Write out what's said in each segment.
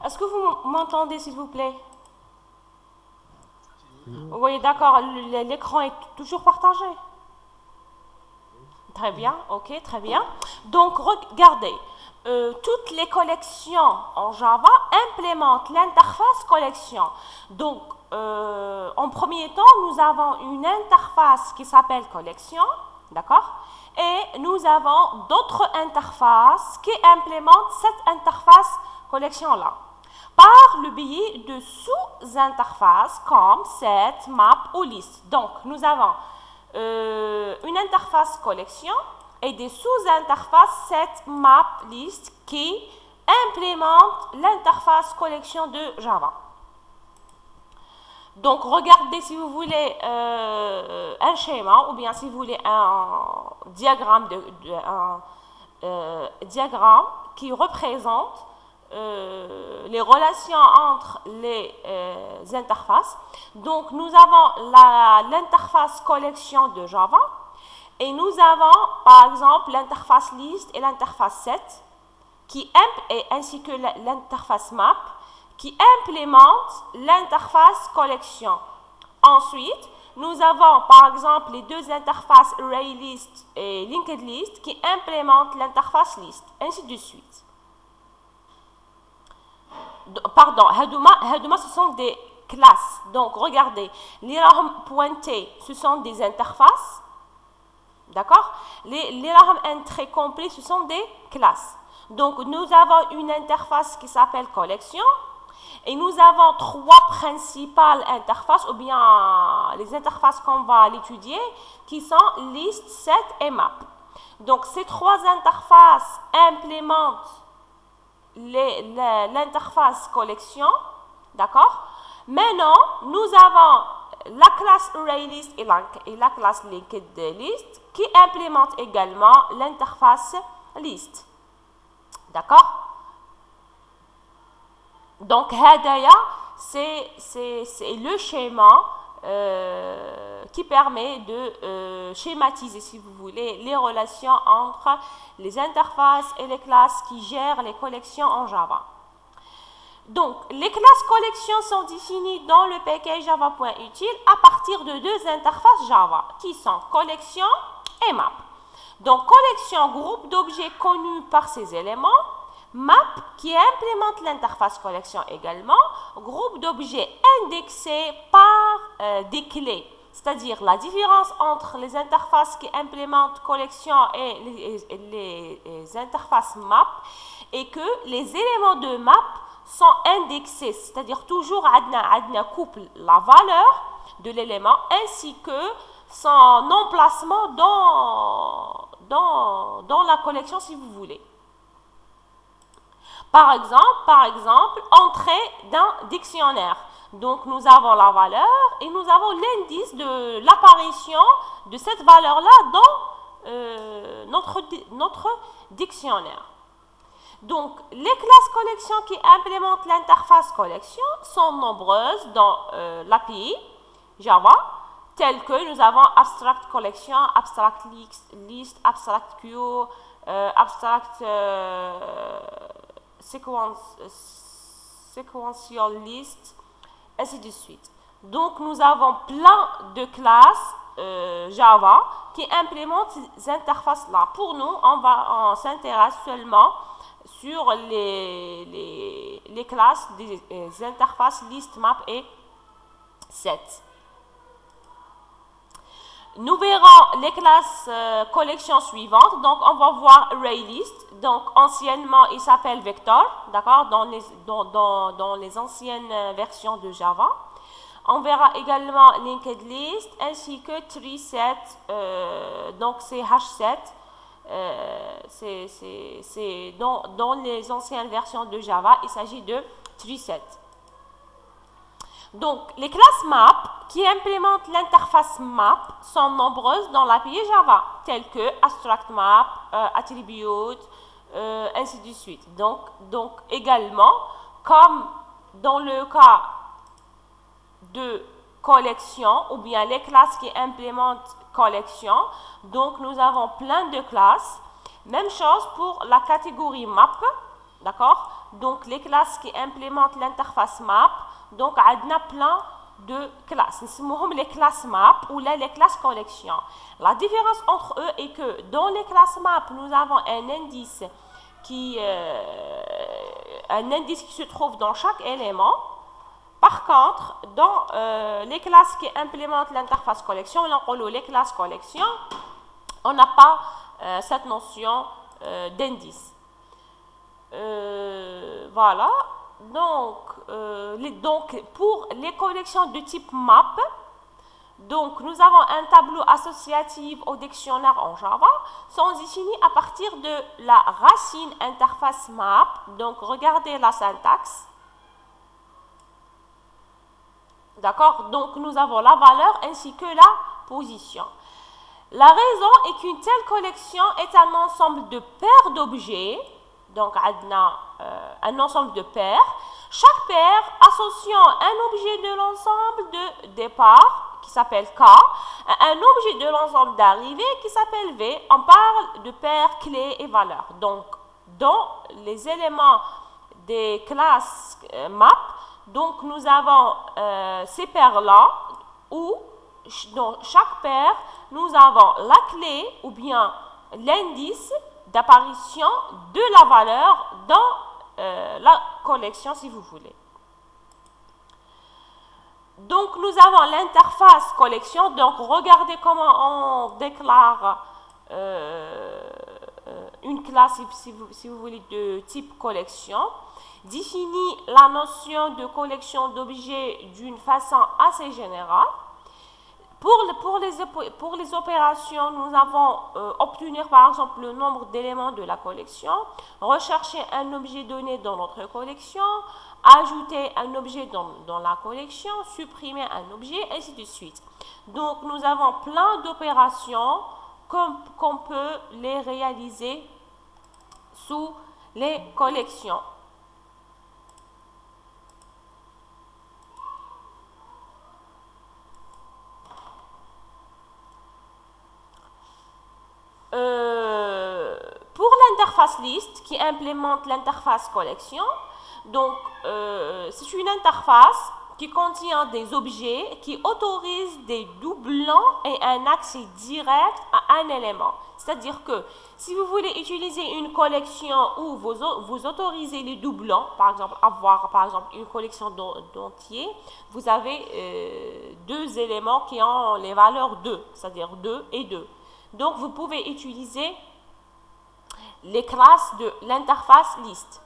Est-ce que vous m'entendez, s'il vous plaît? Oui, d'accord. L'écran est toujours partagé. Très bien, ok, très bien. Donc, regardez. Toutes les collections en Java implémentent l'interface collection. Donc, en premier temps, nous avons une interface qui s'appelle collection, d'accord? Et nous avons d'autres interfaces qui implémentent cette interface collection-là par le biais de sous-interfaces comme set, map ou liste. Donc, nous avons une interface collection et des sous-interfaces set, map, liste qui implémentent l'interface collection de Java. Donc, regardez si vous voulez un schéma ou bien si vous voulez un diagramme, diagramme qui représente les relations entre les interfaces. Donc, nous avons l'interface collection de Java et nous avons, par exemple, l'interface list et l'interface set ainsi que l'interface map qui implémentent l'interface collection. Ensuite, nous avons, par exemple, les deux interfaces ArrayList et LinkedList qui implémentent l'interface list, ainsi de suite. Pardon, Hadouma, ce sont des classes. Donc, regardez, les larmes pointées, ce sont des interfaces. D'accord? Les larmes très complets, ce sont des classes. Donc, nous avons une interface qui s'appelle collection. Et nous avons trois principales interfaces, ou bien les interfaces qu'on va l'étudier, qui sont list, set et map. Donc, ces trois interfaces implémentent l'interface collection, d'accord? Maintenant, nous avons la classe ArrayList et la classe LinkedList qui implémentent également l'interface list, d'accord? Donc, Hadaya, c'est le schéma qui permet de schématiser, si vous voulez, les relations entre les interfaces et les classes qui gèrent les collections en Java. Donc, les classes collections sont définies dans le package java.util à partir de deux interfaces Java, qui sont collection et map. Donc, collection, groupe d'objets connus par ses éléments. Map, qui implémente l'interface collection également, groupe d'objets indexés par des clés. C'est-à-dire la différence entre les interfaces qui implémentent collection et les interfaces map est que les éléments de map sont indexés, c'est-à-dire toujours adna couple la valeur de l'élément ainsi que son emplacement dans la collection si vous voulez. Par exemple, entrée d'un dictionnaire. Donc, nous avons la valeur et nous avons l'indice de l'apparition de cette valeur-là dans notre dictionnaire. Donc, les classes collection qui implémentent l'interface collection sont nombreuses dans l'API Java, telles que nous avons abstract collection, abstract list, abstract queue, abstract sequential list, ainsi de suite. Donc, nous avons plein de classes Java qui implémentent ces interfaces-là. Pour nous, on s'intéresse seulement sur les classes des interfaces list, map et set. Nous verrons les classes collections suivantes. Donc, on va voir ArrayList. Donc, anciennement, il s'appelle Vector, d'accord, dans les anciennes versions de Java. On verra également LinkedList ainsi que TreeSet. Donc, c'est H7. C'est dans les anciennes versions de Java, il s'agit de TreeSet. Donc, les classes map qui implémentent l'interface map sont nombreuses dans l'API Java, telles que abstract map, attribute, ainsi de suite. Donc, également, comme dans le cas de collection, ou bien les classes qui implémentent collection, donc nous avons plein de classes. Même chose pour la catégorie map, d'accord? donc les classes qui implémentent l'interface map, donc on a plein de classes. Nous les classes map ou les classes collection. La différence entre eux est que dans les classes map, nous avons un indice qui se trouve dans chaque élément. Par contre, dans les classes qui implémentent l'interface collection, les classes collection, on n'a pas cette notion d'indice. Voilà. Donc, pour les collections de type map, donc nous avons un tableau associatif au dictionnaire en Java, sont définis à partir de la racine interface map. Donc, regardez la syntaxe. D'accord? Donc, nous avons la valeur ainsi que la position. La raison est qu'une telle collection est un ensemble de paires d'objets. Donc, on a un ensemble de paires. Chaque paire associant un objet de l'ensemble de départ, qui s'appelle K, à un objet de l'ensemble d'arrivée, qui s'appelle V. On parle de paires clés et valeurs. Donc, dans les éléments des classes map, donc nous avons ces paires-là où dans chaque paire, nous avons la clé ou bien l'indice d'apparition de la valeur dans la collection si vous voulez. Donc nous avons l'interface collection. Donc regardez comment on déclare une classe si vous voulez de type collection. Définit la notion de collection d'objets d'une façon assez générale. Pour les opérations, nous avons obtenir par exemple le nombre d'éléments de la collection, rechercher un objet donné dans notre collection, ajouter un objet dans la collection, supprimer un objet, ainsi de suite. Donc nous avons plein d'opérations qu'on peut les réaliser sous les collections. Pour l'interface list qui implémente l'interface collection, donc c'est une interface qui contient des objets qui autorisent des doublons et un accès direct à un élément. C'est-à-dire que si vous voulez utiliser une collection où vous autorisez les doublons, par exemple avoir une collection d'entiers, vous avez deux éléments qui ont les valeurs 2, c'est-à-dire 2 et 2. Donc, vous pouvez utiliser les classes de l'interface list.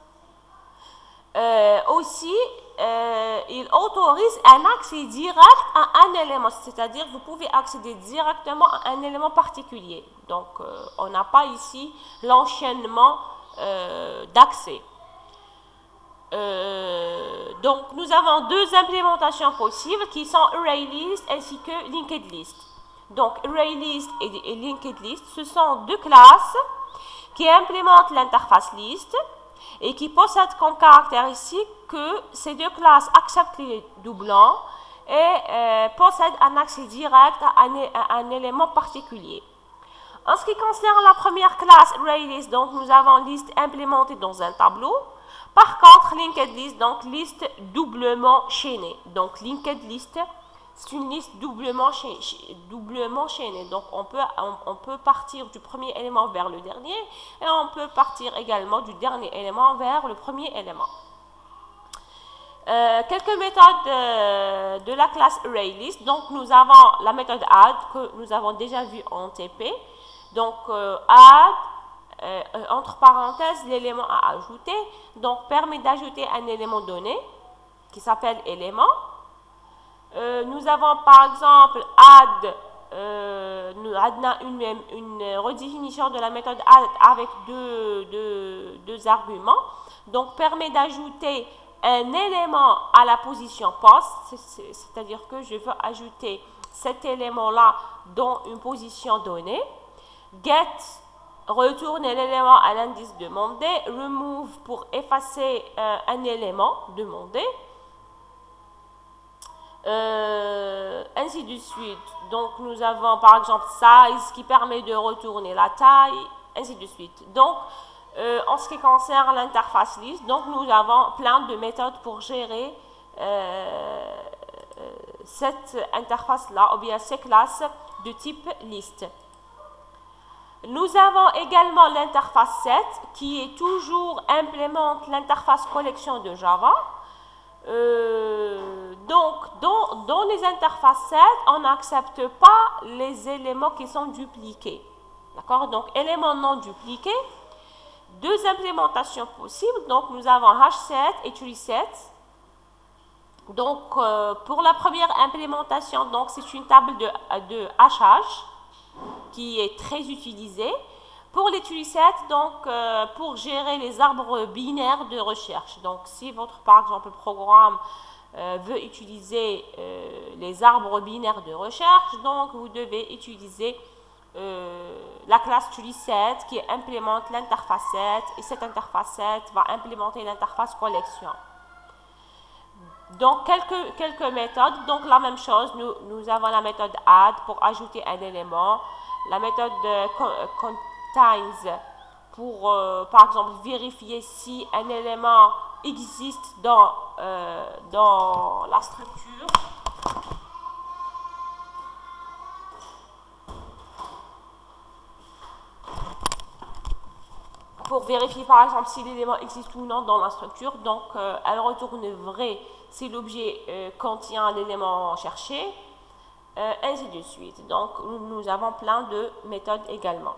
Aussi, il autorise un accès direct à un élément, c'est-à-dire vous pouvez accéder directement à un élément particulier. Donc, on n'a pas ici l'enchaînement d'accès. Donc, nous avons deux implémentations possibles qui sont ArrayList ainsi que LinkedList. Donc, ArrayList et LinkedList, ce sont deux classes qui implémentent l'interface list et qui possèdent comme caractéristique que ces deux classes acceptent les doublons et possèdent un accès direct à un élément particulier. En ce qui concerne la première classe, ArrayList, donc nous avons liste implémentée dans un tableau. Par contre, LinkedList, donc liste doublement chaînée. Donc, LinkedList, c'est une liste doublement chaînée. Donc, on peut partir du premier élément vers le dernier et on peut partir également du dernier élément vers le premier élément. Quelques méthodes de la classe ArrayList. Donc, nous avons la méthode add que nous avons déjà vue en TP. Donc, add, entre parenthèses, l'élément à ajouter. Donc, permet d'ajouter un élément donné qui s'appelle élément. Nous avons par exemple add, nous avons une redéfinition de la méthode add avec deux arguments. Donc, permet d'ajouter un élément à la position post, c'est-à-dire que je veux ajouter cet élément-là dans une position donnée. Get, retourner l'élément à l'indice demandé. Remove, pour effacer un élément demandé. Ainsi de suite. Donc, nous avons par exemple size qui permet de retourner la taille, ainsi de suite. Donc, En ce qui concerne l'interface liste, donc nous avons plein de méthodes pour gérer cette interface-là, ou bien ces classes de type liste. Nous avons également l'interface set qui est toujours implémente l'interface collection de Java. Donc, dans les interfaces set, on n'accepte pas les éléments qui sont dupliqués. D'accord? Donc, éléments non dupliqués. Deux implémentations possibles. Donc, nous avons hset et treeset. Donc, pour la première implémentation, donc c'est une table de hachage qui est très utilisée. Pour les treesets, donc pour gérer les arbres binaires de recherche. Donc, si votre, par exemple, programme veut utiliser les arbres binaires de recherche, donc vous devez utiliser la classe treeset qui implémente l'interface set, et cette interface set va implémenter l'interface collection. Donc, quelques méthodes. Donc, la même chose, nous avons la méthode add pour ajouter un élément, la méthode contains pour, par exemple, vérifier si un élément existe dans la structure. Pour vérifier, par exemple, si l'élément existe ou non dans la structure. Donc, elle retourne vrai si l'objet contient l'élément cherché, ainsi de suite. Donc, nous avons plein de méthodes également.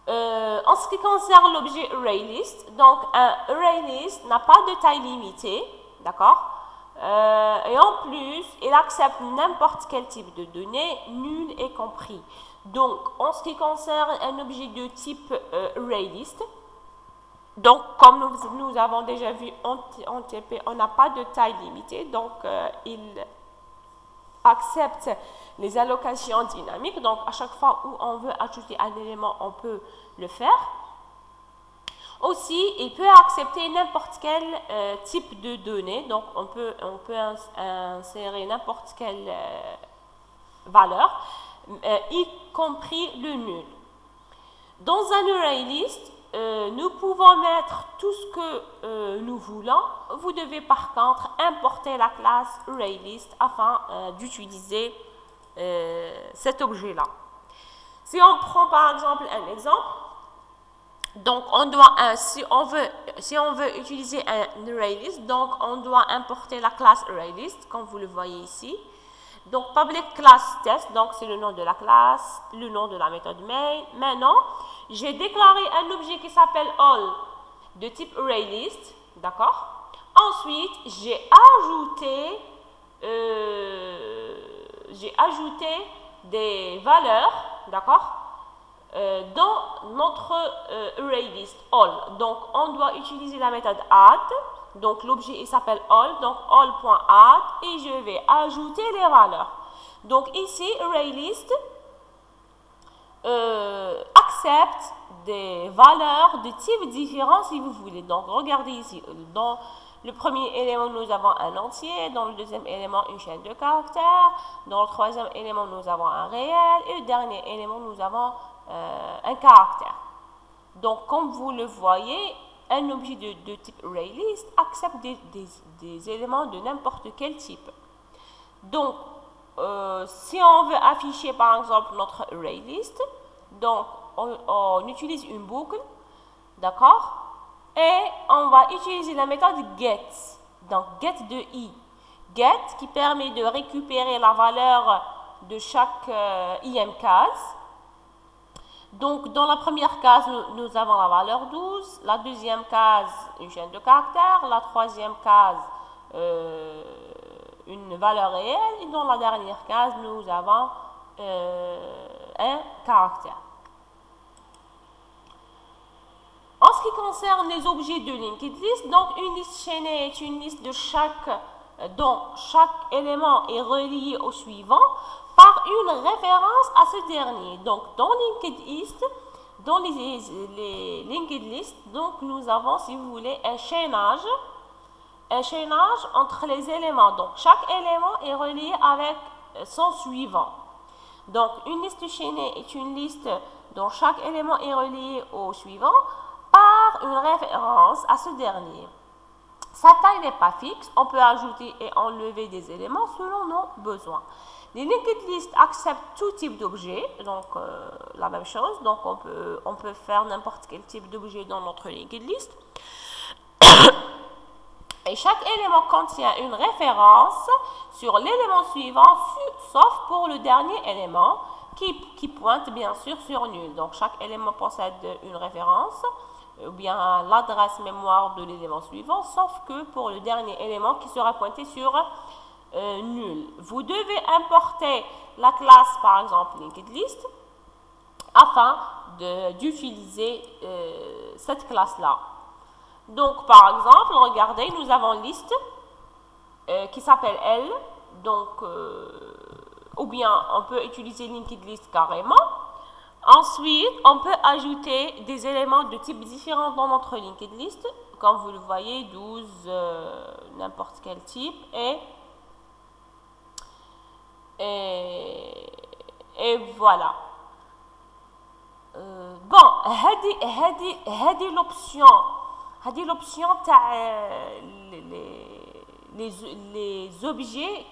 En ce qui concerne l'objet ArrayList, donc un ArrayList n'a pas de taille limitée, d'accord? Et en plus, il accepte n'importe quel type de données, nul est compris. Donc, en ce qui concerne un objet de type ArrayList, donc comme nous avons déjà vu en TP, on n'a pas de taille limitée, donc il accepte les allocations dynamiques. Donc, à chaque fois où on veut ajouter un élément, on peut le faire. Aussi, il peut accepter n'importe quel type de données. Donc, on peut insérer n'importe quelle valeur, y compris le nul. Dans un ArrayList, nous pouvons mettre tout ce que nous voulons. Vous devez par contre importer la classe ArrayList afin d'utiliser cet objet-là. Si on prend par exemple un exemple, donc on doit, si on veut utiliser un ArrayList, donc on doit importer la classe ArrayList, comme vous le voyez ici. Donc public class test, donc c'est le nom de la classe, le nom de la méthode main. Maintenant, j'ai déclaré un objet qui s'appelle all de type ArrayList, d'accord? Ensuite, j'ai ajouté des valeurs, d'accord, dans notre ArrayList all. Donc, on doit utiliser la méthode add. Donc, l'objet il s'appelle all, donc all.add, et je vais ajouter les valeurs. Donc, ici, ArrayList accepte des valeurs de types différents si vous voulez. Donc, regardez ici, dans le premier élément, nous avons un entier, dans le deuxième élément, une chaîne de caractères, dans le troisième élément, nous avons un réel, et le dernier élément, nous avons un caractère. Donc, comme vous le voyez, un objet de type ArrayList accepte des éléments de n'importe quel type. Donc, si on veut afficher par exemple notre ArrayList, donc on utilise une boucle, d'accord, et on va utiliser la méthode get, donc get de i, get qui permet de récupérer la valeur de chaque im case. Donc, dans la première case, nous avons la valeur 12, la deuxième case, une chaîne de caractères, la troisième case, une valeur réelle, et dans la dernière case, nous avons un caractère. En ce qui concerne les objets de linked list, donc une liste chaînée est une liste dont chaque élément est relié au suivant par une référence à ce dernier. Donc, dans linked list, dans les linked list, donc nous avons, si vous voulez, un chaînage entre les éléments. Donc, chaque élément est relié avec son suivant. Donc, une liste chaînée est une liste dont chaque élément est relié au suivant par une référence à ce dernier. Sa taille n'est pas fixe, on peut ajouter et enlever des éléments selon nos besoins. Les linked lists acceptent tout type d'objet, donc la même chose, donc on peut faire n'importe quel type d'objet dans notre linked list. Et chaque élément contient une référence sur l'élément suivant, sauf pour le dernier élément qui pointe bien sûr sur nul. Donc chaque élément possède une référence ou bien l'adresse mémoire de l'élément suivant, sauf que pour le dernier élément qui sera pointé sur nul. Vous devez importer la classe, par exemple, linked list, afin d'utiliser cette classe-là. Donc, par exemple, regardez, nous avons liste qui s'appelle L, donc, ou bien on peut utiliser linked list carrément. Ensuite, on peut ajouter des éléments de type différents dans notre linked list, comme vous le voyez, 12, n'importe quel type, et voilà. Bon, هذه l'option les objets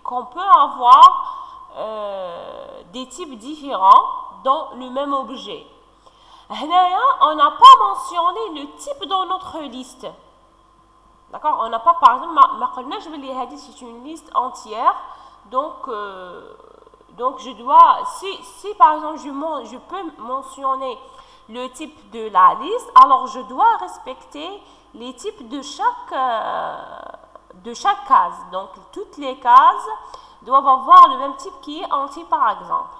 qu'on peut avoir des types différents dans le même objet. On n'a pas mentionné le type dans notre liste. D'accord? On n'a pas, par exemple, c'est une liste entière. Donc je dois, si par exemple je peux mentionner le type de la liste, alors je dois respecter les types de chaque case. Donc toutes les cases doivent avoir le même type qui est entier, par exemple.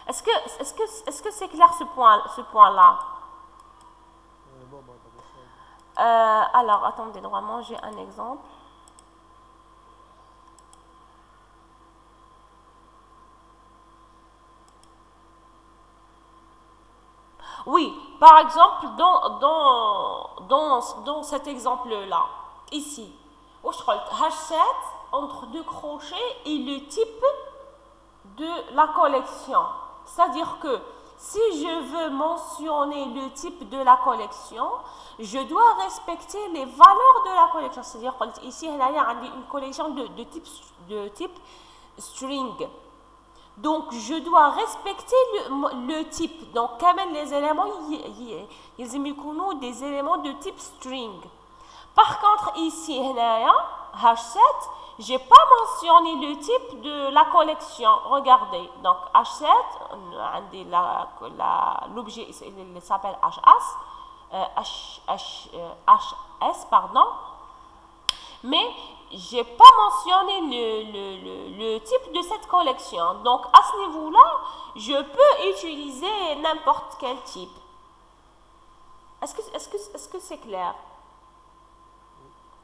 Est-ce que c'est clair ce point-là? Alors attendez, normalement j'ai un exemple. Oui, par exemple, dans cet exemple-là, ici, H7 entre deux crochets et le type de la collection. C'est-à-dire que si je veux mentionner le type de la collection, je dois respecter les valeurs de la collection. C'est-à-dire ici, il y a une collection de type string. Donc, je dois respecter le type. Donc, quand même, les éléments, ils sont des éléments de type string. Par contre, ici, H7, je n'ai pas mentionné le type de la collection. Regardez. Donc, H7, l'objet s'appelle HS, pardon. Mais je n'ai pas mentionné le type de cette collection. Donc, à ce niveau-là, je peux utiliser n'importe quel type. Est-ce que c'est clair?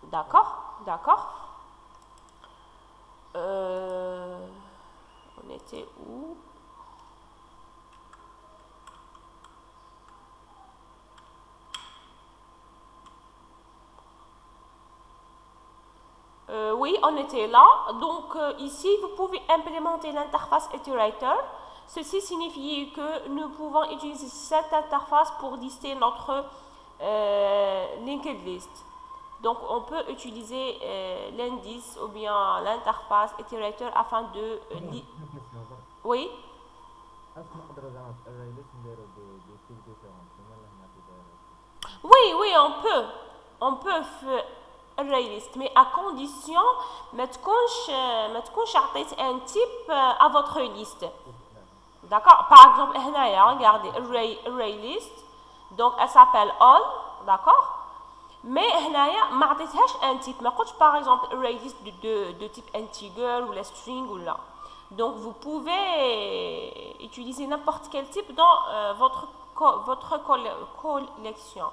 D'accord? D'accord. On était où? Oui, on était là. Donc, ici, vous pouvez implémenter l'interface Iterator. Ceci signifie que nous pouvons utiliser cette interface pour lister notre linked list. Donc, on peut utiliser l'indice ou bien l'interface Iterator afin de... Oui. Oui, on peut faire array list, mais à condition ما تكونش عطيت un type à votre liste. D'accord? Par exemple, regardez, array list, donc elle s'appelle all, d'accord? Mais ما عطيتهاش un type. ما قلتش par exemple array list de type integer ou la string ou là. Donc vous pouvez utiliser n'importe quel type dans votre collection.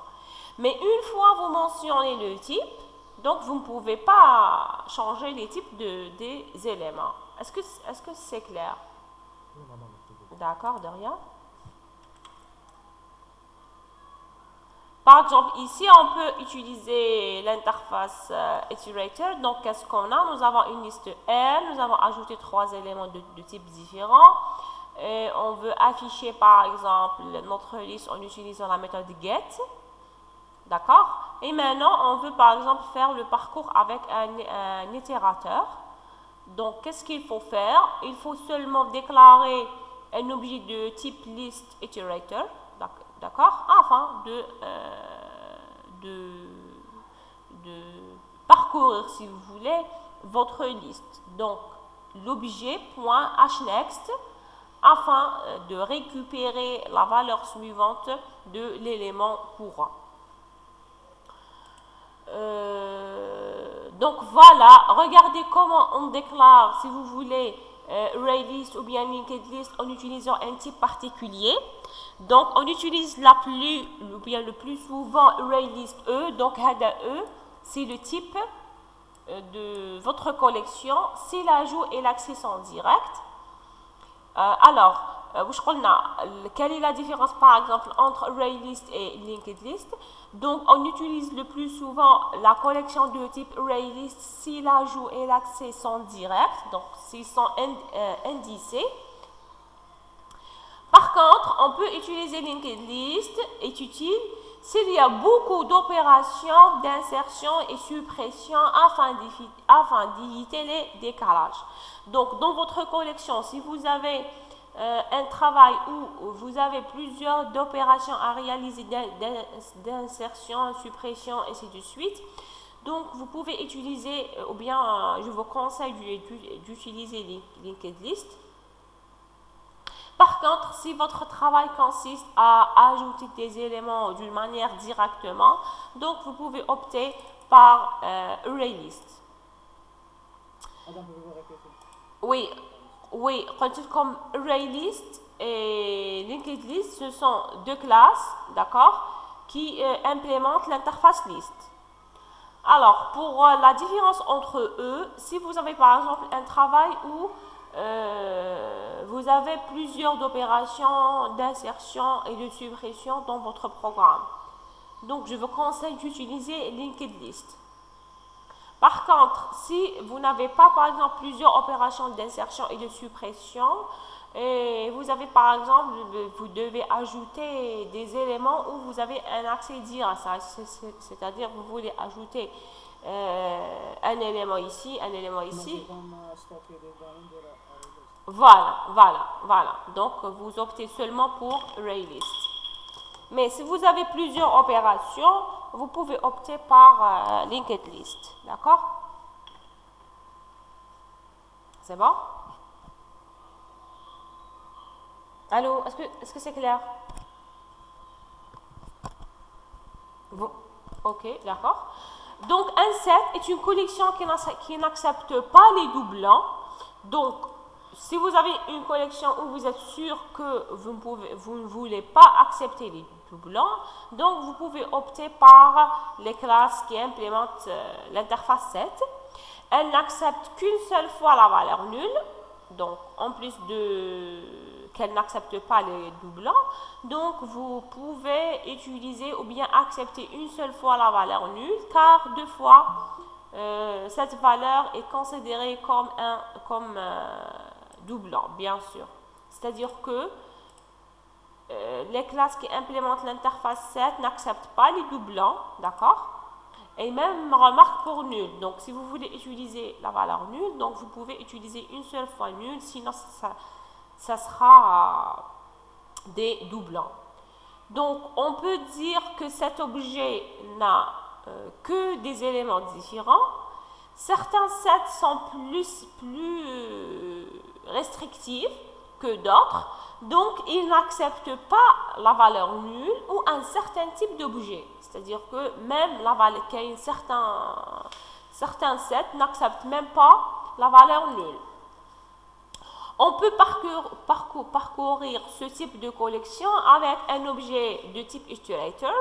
Mais une fois vous mentionnez le type, donc vous ne pouvez pas changer les types des éléments. Est-ce que c'est clair? D'accord, de rien. Par exemple, ici, on peut utiliser l'interface Iterator. Donc, qu'est-ce qu'on a? Nous avons une liste R, nous avons ajouté 3 éléments de types différents. et on veut afficher par exemple notre liste en utilisant la méthode get. D'accord? Et maintenant, on veut par exemple faire le parcours avec un itérateur. Donc, qu'est-ce qu'il faut faire? Il faut seulement déclarer un objet de type list iterator, d'accord, afin de parcourir, si vous voulez, votre liste. Donc, l'objet .hnext afin de récupérer la valeur suivante de l'élément courant. Donc voilà, regardez comment on déclare, si vous voulez, ArrayList ou bien LinkedList en utilisant un type particulier. Donc on utilise le plus souvent ArrayList E. Donc HADA E, c'est le type de votre collection si l'ajout et l'accès sont directs. Alors, quelle est la différence par exemple entre ArrayList et LinkedList? Donc on utilise le plus souvent la collection de type ArrayList si l'ajout et l'accès sont directs, donc s'ils sont indicés. Par contre, on peut utiliser LinkedList, est utile s'il y a beaucoup d'opérations d'insertion et suppression afin d'éviter les décalages. Donc dans votre collection, si vous avez un travail où vous avez plusieurs opérations à réaliser d'insertion, suppression, et ainsi de suite. Donc, vous pouvez utiliser, ou bien je vous conseille d'utiliser LinkedList. Par contre, si votre travail consiste à ajouter des éléments d'une manière directement, donc vous pouvez opter par ArrayList. Oui, comme ArrayList et LinkedList, ce sont deux classes, d'accord, qui implémentent l'interface list. Alors, pour la différence entre eux, si vous avez par exemple un travail où vous avez plusieurs opérations d'insertion et de suppression dans votre programme, donc je vous conseille d'utiliser LinkedList. Par contre, si vous n'avez pas, par exemple, plusieurs opérations d'insertion et de suppression, et vous avez, par exemple, vous devez ajouter des éléments où vous avez un accès direct, c'est-à-dire vous voulez ajouter un élément ici, un élément ici. Voilà. Donc, vous optez seulement pour ArrayList. Mais si vous avez plusieurs opérations, vous pouvez opter par LinkedList. D'accord? C'est bon? Allô? Est-ce que c'est clair? Ok, d'accord. Donc, un set est une collection qui n'accepte pas les doublons. Donc, si vous avez une collection où vous êtes sûr que vous ne voulez pas accepter les doublons, donc vous pouvez opter par les classes qui implémentent l'interface set. Elle n'accepte qu'une seule fois la valeur nulle, donc en plus qu'elle n'accepte pas les doublons, donc vous pouvez utiliser ou bien accepter une seule fois la valeur nulle, car deux fois cette valeur est considérée comme doublon, bien sûr. C'est-à-dire que les classes qui implémentent l'interface set n'acceptent pas les doublons, d'accord? Et même remarque pour nul. Donc, si vous voulez utiliser la valeur nulle, donc vous pouvez utiliser une seule fois nul, sinon ça sera des doublons. Donc, on peut dire que cet objet n'a que des éléments différents. Certains sets sont plus restrictifs que d'autres, donc ils n'acceptent pas la valeur nulle ou un certain type d'objet. C'est-à-dire que même certains sets n'acceptent même pas la valeur nulle. On peut parcourir ce type de collection avec un objet de type iterator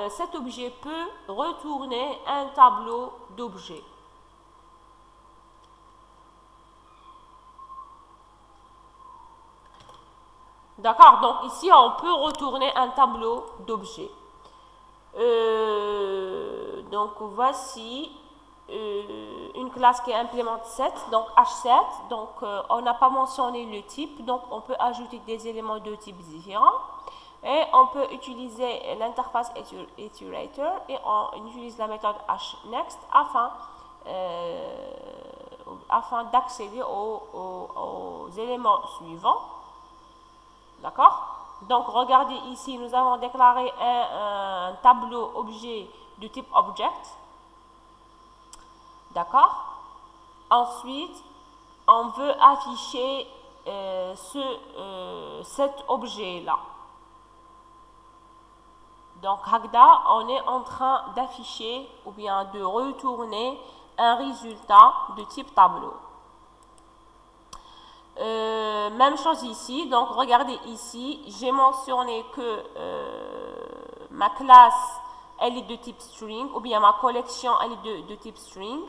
cet objet peut retourner un tableau d'objets. D'accord, donc ici on peut retourner un tableau d'objets. Donc voici une une classe qui implémente 7, donc H7, donc on n'a pas mentionné le type, donc on peut ajouter des éléments de type différents. Et on peut utiliser l'interface iterator et on utilise la méthode hNext afin d'accéder aux éléments suivants. D'accord? Donc regardez ici, nous avons déclaré un tableau objet de type object. D'accord? Ensuite, on veut afficher cet objet-là. Donc, Hagda, on est en train d'afficher ou bien de retourner un résultat de type tableau. Même chose ici. Donc, regardez ici, j'ai mentionné que ma classe, elle est de type string, ou bien ma collection, elle est de type string.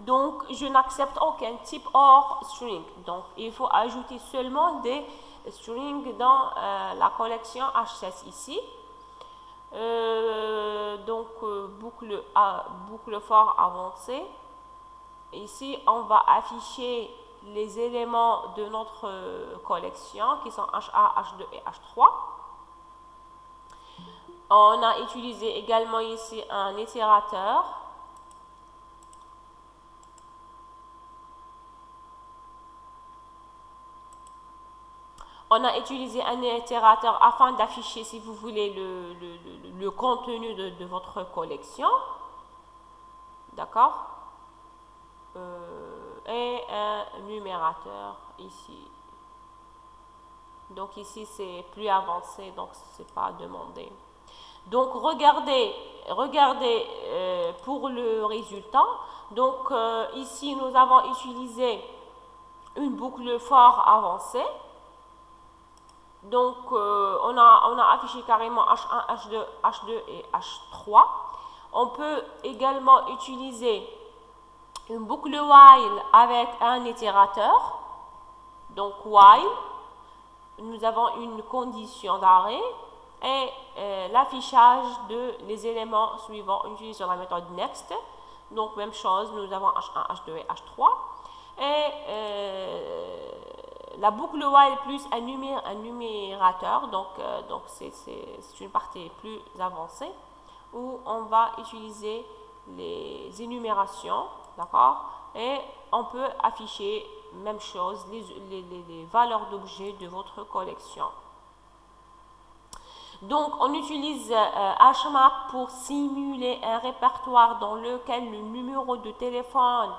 Donc, je n'accepte aucun type hors string. Donc, il faut ajouter seulement des strings dans la collection H16 ici. Boucle for avancée. Ici, on va afficher les éléments de notre collection qui sont HA, H2 et H3. On a utilisé également ici un itérateur. On a utilisé un itérateur afin d'afficher, si vous voulez, le contenu de votre collection. D'accord? Et un numérateur ici. Donc ici, c'est plus avancé, donc ce n'est pas demandé. Donc regardez pour le résultat. Donc ici, nous avons utilisé une boucle for avancée. Donc, on a affiché carrément H1, H2, H2 et H3. On peut également utiliser une boucle while avec un itérateur. Donc, while, nous avons une condition d'arrêt et l'affichage les éléments suivants utilisés sur la méthode next. Donc, même chose, nous avons H1, H2 et H3. Et la boucle while plus un numérateur, donc c'est une partie plus avancée où on va utiliser les énumérations, d'accord? Et on peut afficher, même chose, les valeurs d'objets de votre collection. Donc, on utilise HMAP pour simuler un répertoire dans lequel le numéro de téléphone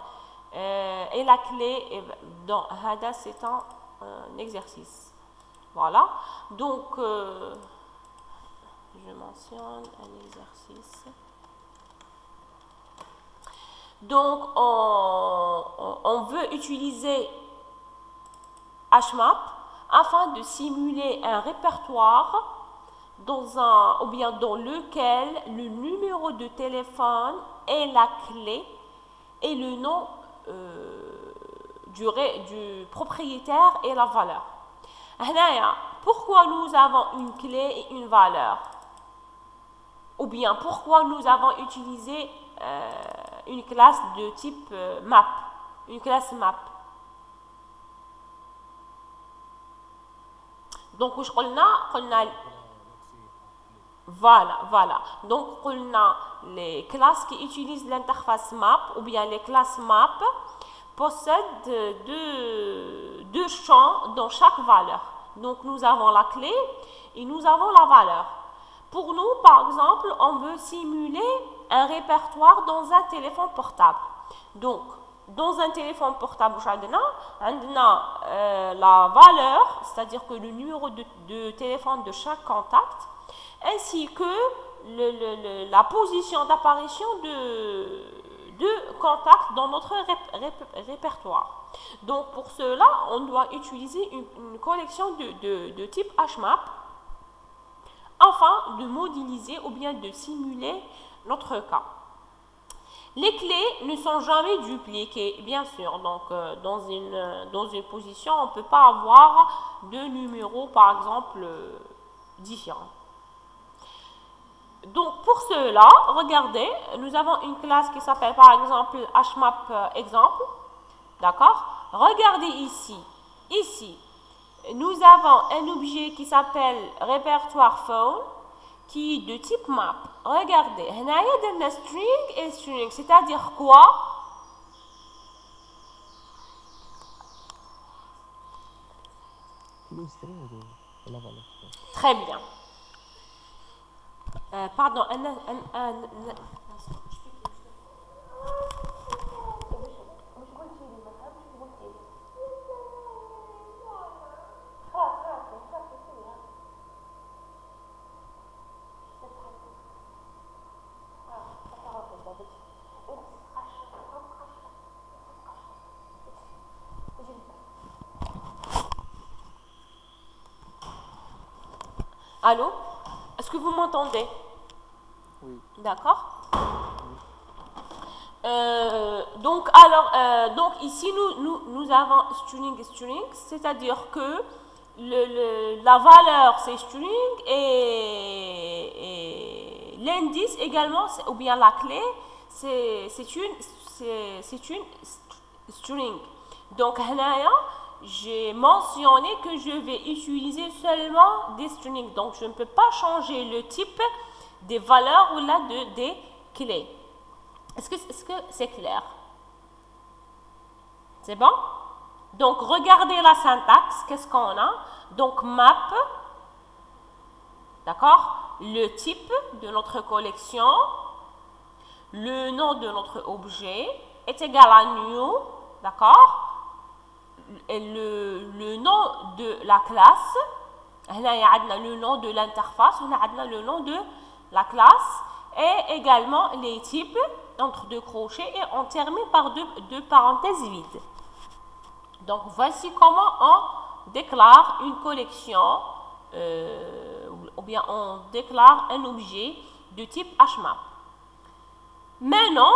et la clé, dans Hada, c'est un exercice. Voilà. Donc, je mentionne un exercice. Donc, on veut utiliser HMAP afin de simuler un répertoire dans lequel le numéro de téléphone et la clé et le nom du propriétaire et la valeur. Pourquoi nous avons une clé et une valeur? Ou bien pourquoi nous avons utilisé une classe de type map, une classe map? Donc, voilà. Donc, on a les classes qui utilisent l'interface map ou bien les classes map possèdent deux champs dans chaque valeur. Donc, nous avons la clé et nous avons la valeur. Pour nous, par exemple, on veut simuler un répertoire dans un téléphone portable. Donc, dans un téléphone portable, on a la valeur, c'est-à-dire que le numéro de téléphone de chaque contact, ainsi que la position d'apparition de contacts dans notre répertoire. Donc, pour cela, on doit utiliser une collection de type HMAP afin de modéliser ou bien de simuler notre cas. Les clés ne sont jamais dupliquées, bien sûr. Donc, dans une position, on ne peut pas avoir deux numéros, par exemple, différents. Donc, pour cela, regardez, nous avons une classe qui s'appelle par exemple HMAP exemple. D'accord? Regardez ici. Ici, nous avons un objet qui s'appelle répertoire phone qui est de type map. Regardez, il y a des string et string, c'est-à-dire quoi? Très bien. Pardon, allô? Est-ce que vous m'entendez? Oui. D'accord. Donc ici nous avons string et string, c'est-à-dire que la valeur c'est string et l'indice également, ou bien la clé, c'est une string. Donc j'ai mentionné que je vais utiliser seulement des strings, donc je ne peux pas changer le type des valeurs ou là des clés. Est-ce que c'est clair? C'est bon? Donc, regardez la syntaxe. Qu'est-ce qu'on a? Donc, map, d'accord? Le type de notre collection, le nom de notre objet est égal à new, d'accord? Et le nom de la classe, le nom de l'interface, le nom de la classe, et également les types entre deux crochets et on termine par deux parenthèses vides. Donc voici comment on déclare une collection ou bien on déclare un objet de type HMAP. Maintenant,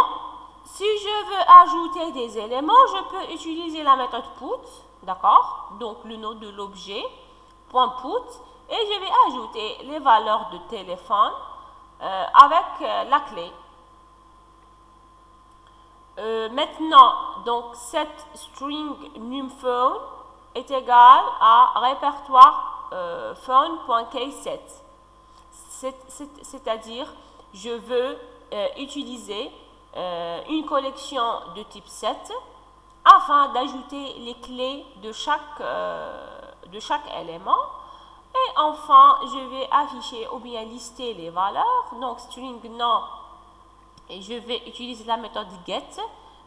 si je veux ajouter des éléments, je peux utiliser la méthode put, d'accord? Donc le nom de l'objet, .put, et je vais ajouter les valeurs de téléphone avec la clé. Maintenant, donc cette string numPhone est égale à répertoire phone.keyset. C'est-à-dire, je veux utiliser une collection de type set afin d'ajouter les clés de chaque élément. Et enfin, je vais afficher ou bien lister les valeurs. Donc, string nom. Et je vais utiliser la méthode get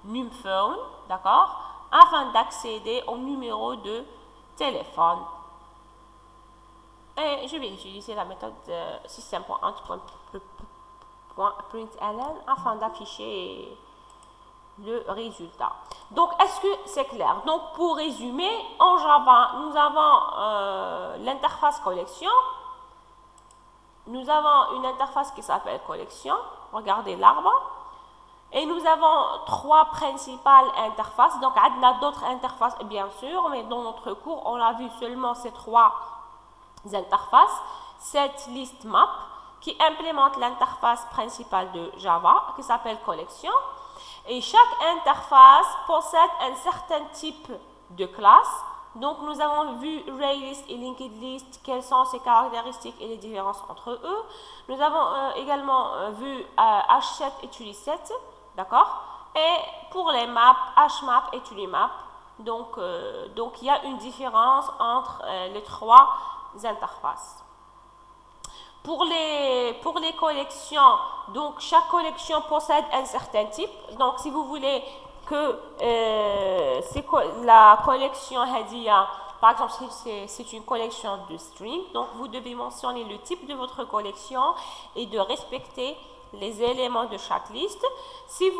numPhone, d'accord, afin d'accéder au numéro de téléphone. Et je vais utiliser la méthode system.out.println afin d'afficher le résultat. Donc, est-ce que c'est clair? Donc, pour résumer, en Java, nous avons l'interface collection. Nous avons une interface qui s'appelle collection. Regardez l'arbre. Et nous avons trois principales interfaces. Donc, on a d'autres interfaces, bien sûr, mais dans notre cours, on a vu seulement ces trois interfaces. Cette liste map qui implémente l'interface principale de Java, qui s'appelle collection. Et chaque interface possède un certain type de classe. Donc, nous avons vu ArrayList et LinkedList, quelles sont ces caractéristiques et les différences entre eux. Nous avons également vu H7 et TuliSet, d'accord? Et pour les maps, HMAP et TuliMap. Donc, il y a une différence entre les trois interfaces. Pour les collections, donc chaque collection possède un certain type. Donc, si vous voulez que la collection Hadia, par exemple, c'est une collection de strings, donc vous devez mentionner le type de votre collection et de respecter les éléments de chaque liste. Si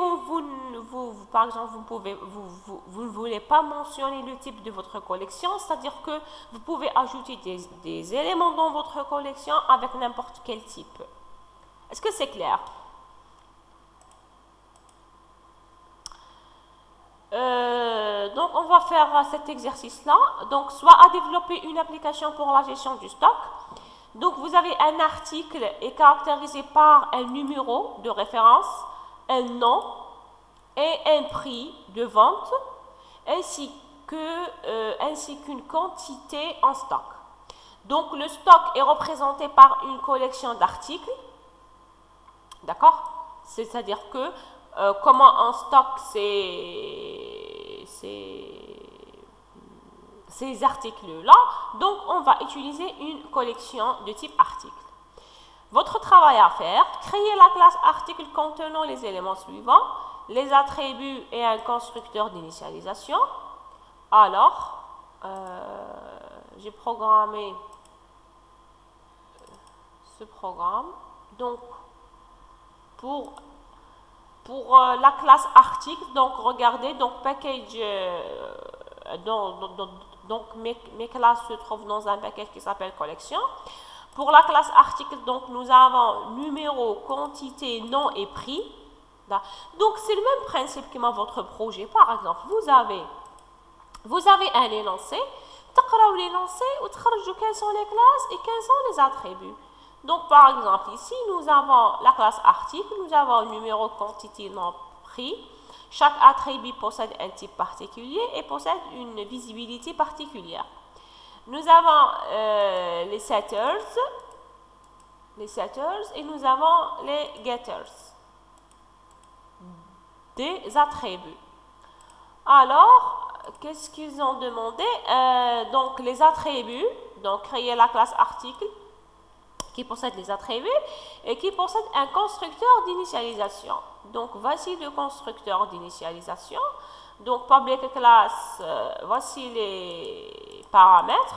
par exemple, vous ne voulez pas mentionner le type de votre collection, c'est-à-dire que vous pouvez ajouter des éléments dans votre collection avec n'importe quel type. Est-ce que c'est clair? Donc, on va faire cet exercice-là. Donc, soit à développer une application pour la gestion du stock. Donc, vous avez un article est caractérisé par un numéro de référence, un nom et un prix de vente, ainsi qu'une quantité en stock. Donc, le stock est représenté par une collection d'articles, d'accord? C'est-à-dire que comment un stock, ces articles-là, donc on va utiliser une collection de type article. Votre travail à faire, créer la classe article contenant les éléments suivants, les attributs et un constructeur d'initialisation. Alors, j'ai programmé ce programme. Donc, pour la classe article, donc regardez, donc package, donc mes classes se trouvent dans un package qui s'appelle collection. Pour la classe article, donc nous avons numéro, quantité, nom et prix. Donc c'est le même principe que dans votre projet. Par exemple, vous avez un énoncé, تقراو l'énoncé ou تخرجوا quelles sont les classes et quels sont les attributs. Donc par exemple ici nous avons la classe article, nous avons numéro, quantité, nom, prix. Chaque attribut possède un type particulier et possède une visibilité particulière. Nous avons les setters et nous avons les getters des attributs. Alors, qu'est-ce qu'ils ont demandé? Donc, les attributs, donc créer la classe article qui possède les attributs et qui possède un constructeur d'initialisation. Donc, voici le constructeur d'initialisation. Donc, public class, voici les paramètres.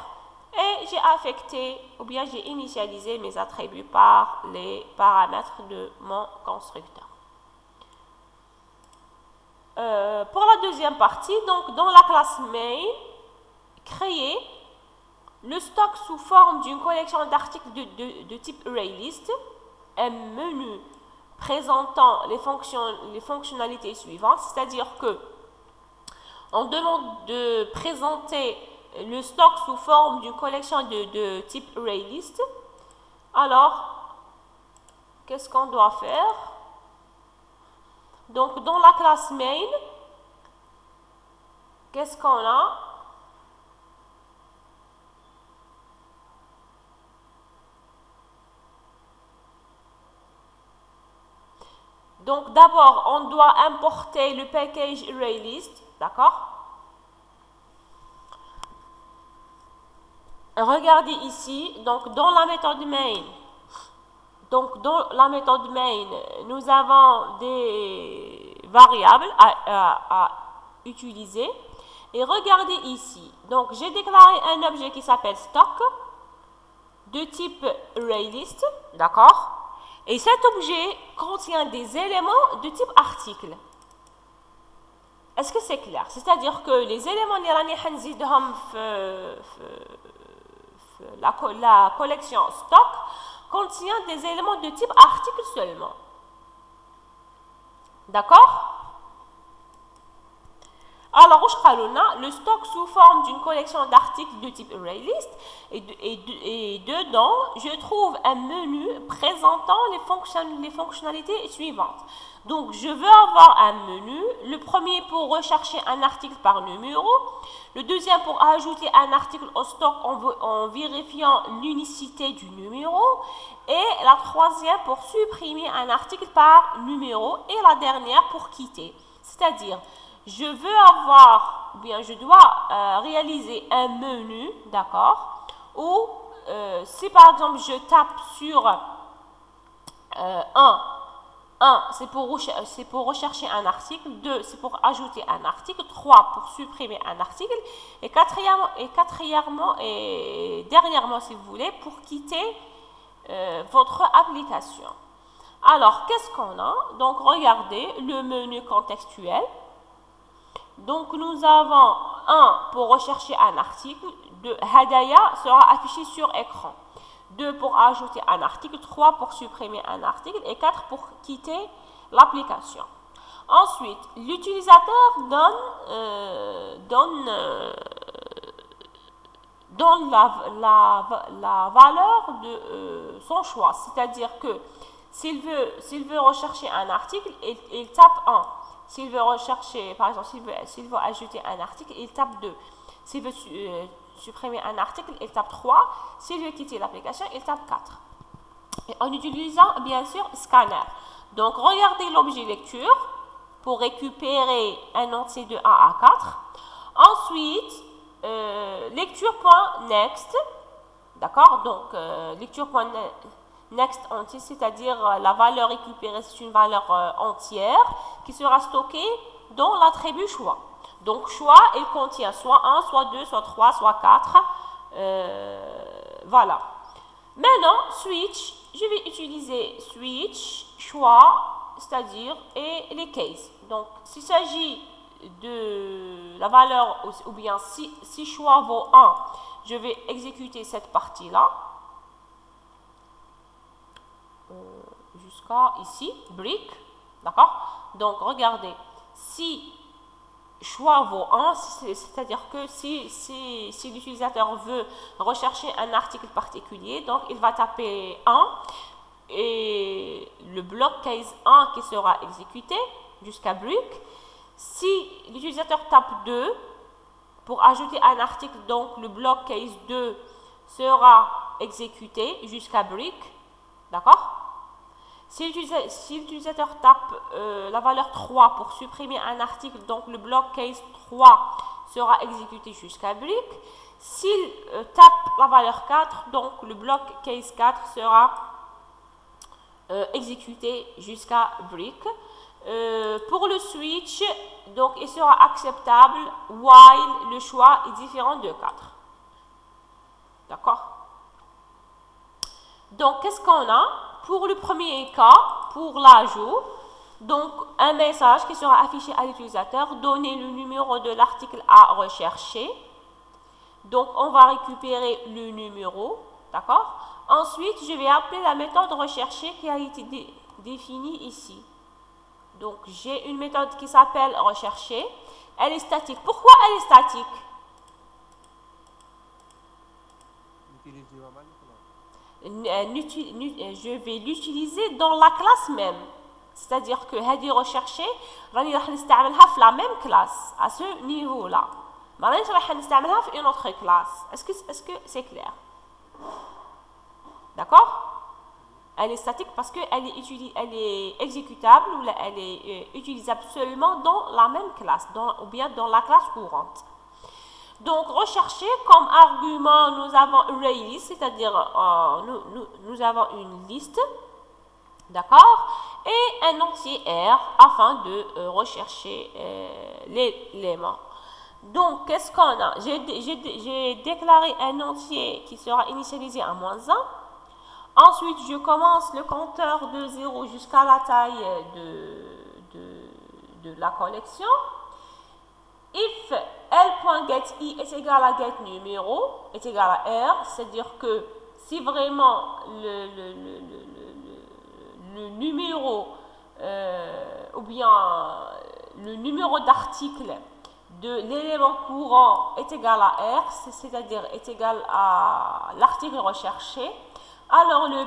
Et j'ai affecté, ou bien j'ai initialisé mes attributs par les paramètres de mon constructeur. Pour la deuxième partie, donc dans la classe main, créer le stock sous forme d'une collection d'articles de type ArrayList, un menu présentant les fonctionnalités suivantes, c'est-à-dire que on demande de présenter le stock sous forme d'une collection de type ArrayList. Alors, qu'est-ce qu'on doit faire? Donc, dans la classe main, qu'est-ce qu'on a? Donc, d'abord, on doit importer le package ArrayList, d'accord? Regardez ici, donc dans la méthode main, nous avons des variables à utiliser. Et regardez ici, donc j'ai déclaré un objet qui s'appelle stock de type ArrayList, d'accord? Et cet objet contient des éléments de type article. Est-ce que c'est clair? C'est-à-dire que les éléments la collection stock contient des éléments de type article seulement. D'accord? Alors, le stock sous forme d'une collection d'articles de type ArrayList et dedans, je trouve un menu présentant les fonctionnalités suivantes. Donc, je veux avoir un menu, le premier pour rechercher un article par numéro, le deuxième pour ajouter un article au stock en vérifiant l'unicité du numéro, et la troisième pour supprimer un article par numéro, et la dernière pour quitter. C'est-à-dire, je veux avoir, ou bien je dois réaliser un menu, d'accord, où si par exemple je tape sur 1, c'est pour rechercher un article, 2, c'est pour ajouter un article, 3, pour supprimer un article, et quatrièmement et dernièrement, si vous voulez, pour quitter votre application. Alors, qu'est-ce qu'on a? Donc, regardez le menu contextuel. Donc, nous avons 1 pour rechercher un article, 2, Hadaya sera affiché sur écran. 2 pour ajouter un article, 3 pour supprimer un article et 4 pour quitter l'application. Ensuite, donne la valeur de son choix. C'est-à-dire que s'il veut rechercher un article, il tape 1. S'il veut rechercher, par exemple, s'il veut ajouter un article, il tape 2. S'il veut supprimer un article, il tape 3. S'il veut quitter l'application, il tape 4. Et en utilisant, bien sûr, scanner. Donc, regardez l'objet lecture pour récupérer un entier de 1 à 4. Ensuite, lecture.next. D'accord? Donc, lecture.next entier, c'est-à-dire la valeur récupérée, c'est une valeur entière qui sera stockée dans l'attribut choix. Donc, choix, il contient soit 1, soit 2, soit 3, soit 4. Voilà. Maintenant, switch, je vais utiliser switch, choix, c'est-à-dire, et les cases. Donc, s'il s'agit de la valeur, ou bien si choix vaut 1, je vais exécuter cette partie-là. Jusqu'à ici, break. D'accord? Donc, regardez, si choix vaut 1, c'est-à-dire que si l'utilisateur veut rechercher un article particulier, donc il va taper 1 et le bloc case 1 qui sera exécuté jusqu'à break. Si l'utilisateur tape 2 pour ajouter un article, donc le bloc case 2 sera exécuté jusqu'à break. D'accord? Si l'utilisateur tape la valeur 3 pour supprimer un article, donc le bloc case 3 sera exécuté jusqu'à break. S'il tape la valeur 4, donc le bloc case 4 sera exécuté jusqu'à break. Pour le switch, donc il sera acceptable while le choix est différent de 4. D'accord? Donc, qu'est-ce qu'on a? Pour le premier cas, pour l'ajout, donc un message qui sera affiché à l'utilisateur, donner le numéro de l'article à rechercher. Donc, on va récupérer le numéro, d'accord? Ensuite, je vais appeler la méthode rechercher qui a été définie ici. Donc, j'ai une méthode qui s'appelle rechercher. Elle est statique. Pourquoi elle est statique? Je vais l'utiliser dans la classe même. C'est-à-dire que هذه rechercher راني راح نستعملها في la même classe à ce niveau-là. ما رانيش راح نستعملها في une autre classe. Est-ce que c'est clair? D'accord? Elle est statique parce qu'elle est exécutable ou elle est utilisable seulement dans la même classe, ou bien dans la classe courante. Donc, rechercher comme argument, nous avons ArrayList, c'est-à-dire nous avons une liste, d'accord, et un entier R afin de rechercher l'élément. Donc, qu'est-ce qu'on a? J'ai déclaré un entier qui sera initialisé à -1. Ensuite, je commence le compteur de 0 jusqu'à la taille de la collection. If L.getI est égal à get numéro, est égal à R, c'est-à-dire que si vraiment le numéro ou bien le numéro d'article de l'élément courant est égal à R, c'est-à-dire est égal à l'article recherché, alors le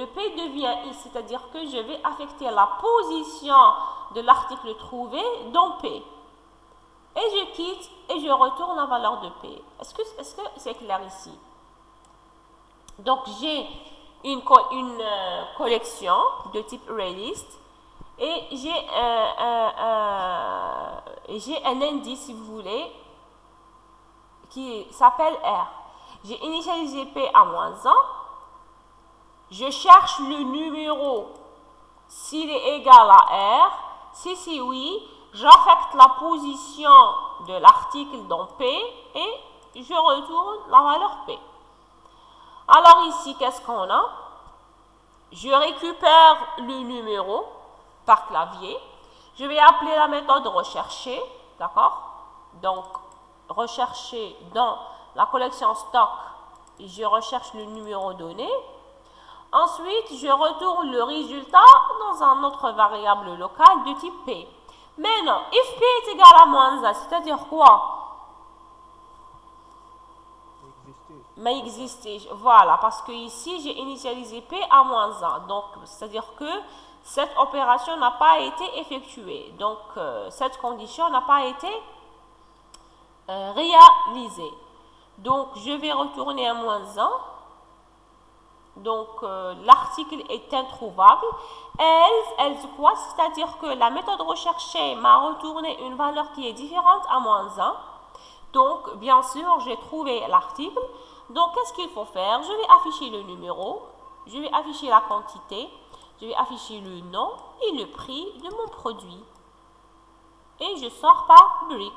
P devient I, c'est-à-dire que je vais affecter la position de l'article trouvé dans P. Et je quitte et je retourne la valeur de P. Est-ce que c'est clair ici? Donc, j'ai une collection de type ArrayList et j'ai un indice, si vous voulez, qui s'appelle R. J'ai initialisé P à -1. Je cherche le numéro s'il est égal à R. Si oui, j'affecte la position de l'article dans P et je retourne la valeur P. Alors ici, qu'est-ce qu'on a? Je récupère le numéro par clavier. Je vais appeler la méthode rechercher, d'accord? Donc, rechercher dans la collection stock, je recherche le numéro donné. Ensuite, je retourne le résultat dans un autre variable local de type P. Maintenant, if P est égal à -1, c'est-à-dire quoi? existé. Voilà, parce que ici, j'ai initialisé P à moins 1. Donc, c'est-à-dire que cette opération n'a pas été effectuée. Donc, cette condition n'a pas été réalisée. Donc, je vais retourner à moins 1. Donc, l'article est introuvable. Else quoi? C'est-à-dire que la méthode recherchée m'a retourné une valeur qui est différente à moins 1. Donc, bien sûr, j'ai trouvé l'article. Donc, qu'est-ce qu'il faut faire? Je vais afficher le numéro, je vais afficher la quantité, je vais afficher le nom et le prix de mon produit. Et je sors par brick.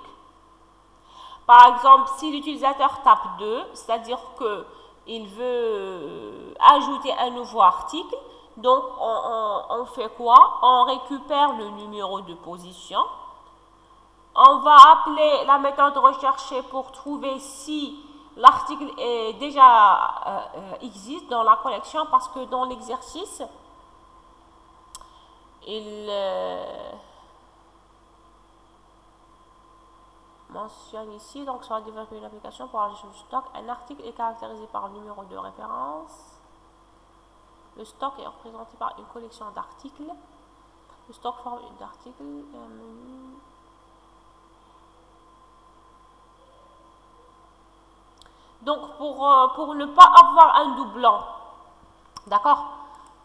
Par exemple, si l'utilisateur tape 2, c'est-à-dire qu'il veut ajouter un nouveau article, donc on fait quoi? On récupère le numéro de position. On va appeler la méthode recherchée pour trouver si l'article est déjà existe dans la collection, parce que dans l'exercice, il mentionne ici, donc sur la développer une application pour la gestion du stock. Un article est caractérisé par un numéro de référence. Le stock est représenté par une collection d'articles. Le stock forme d'articles. Donc, pour ne pas avoir un doublon, d'accord?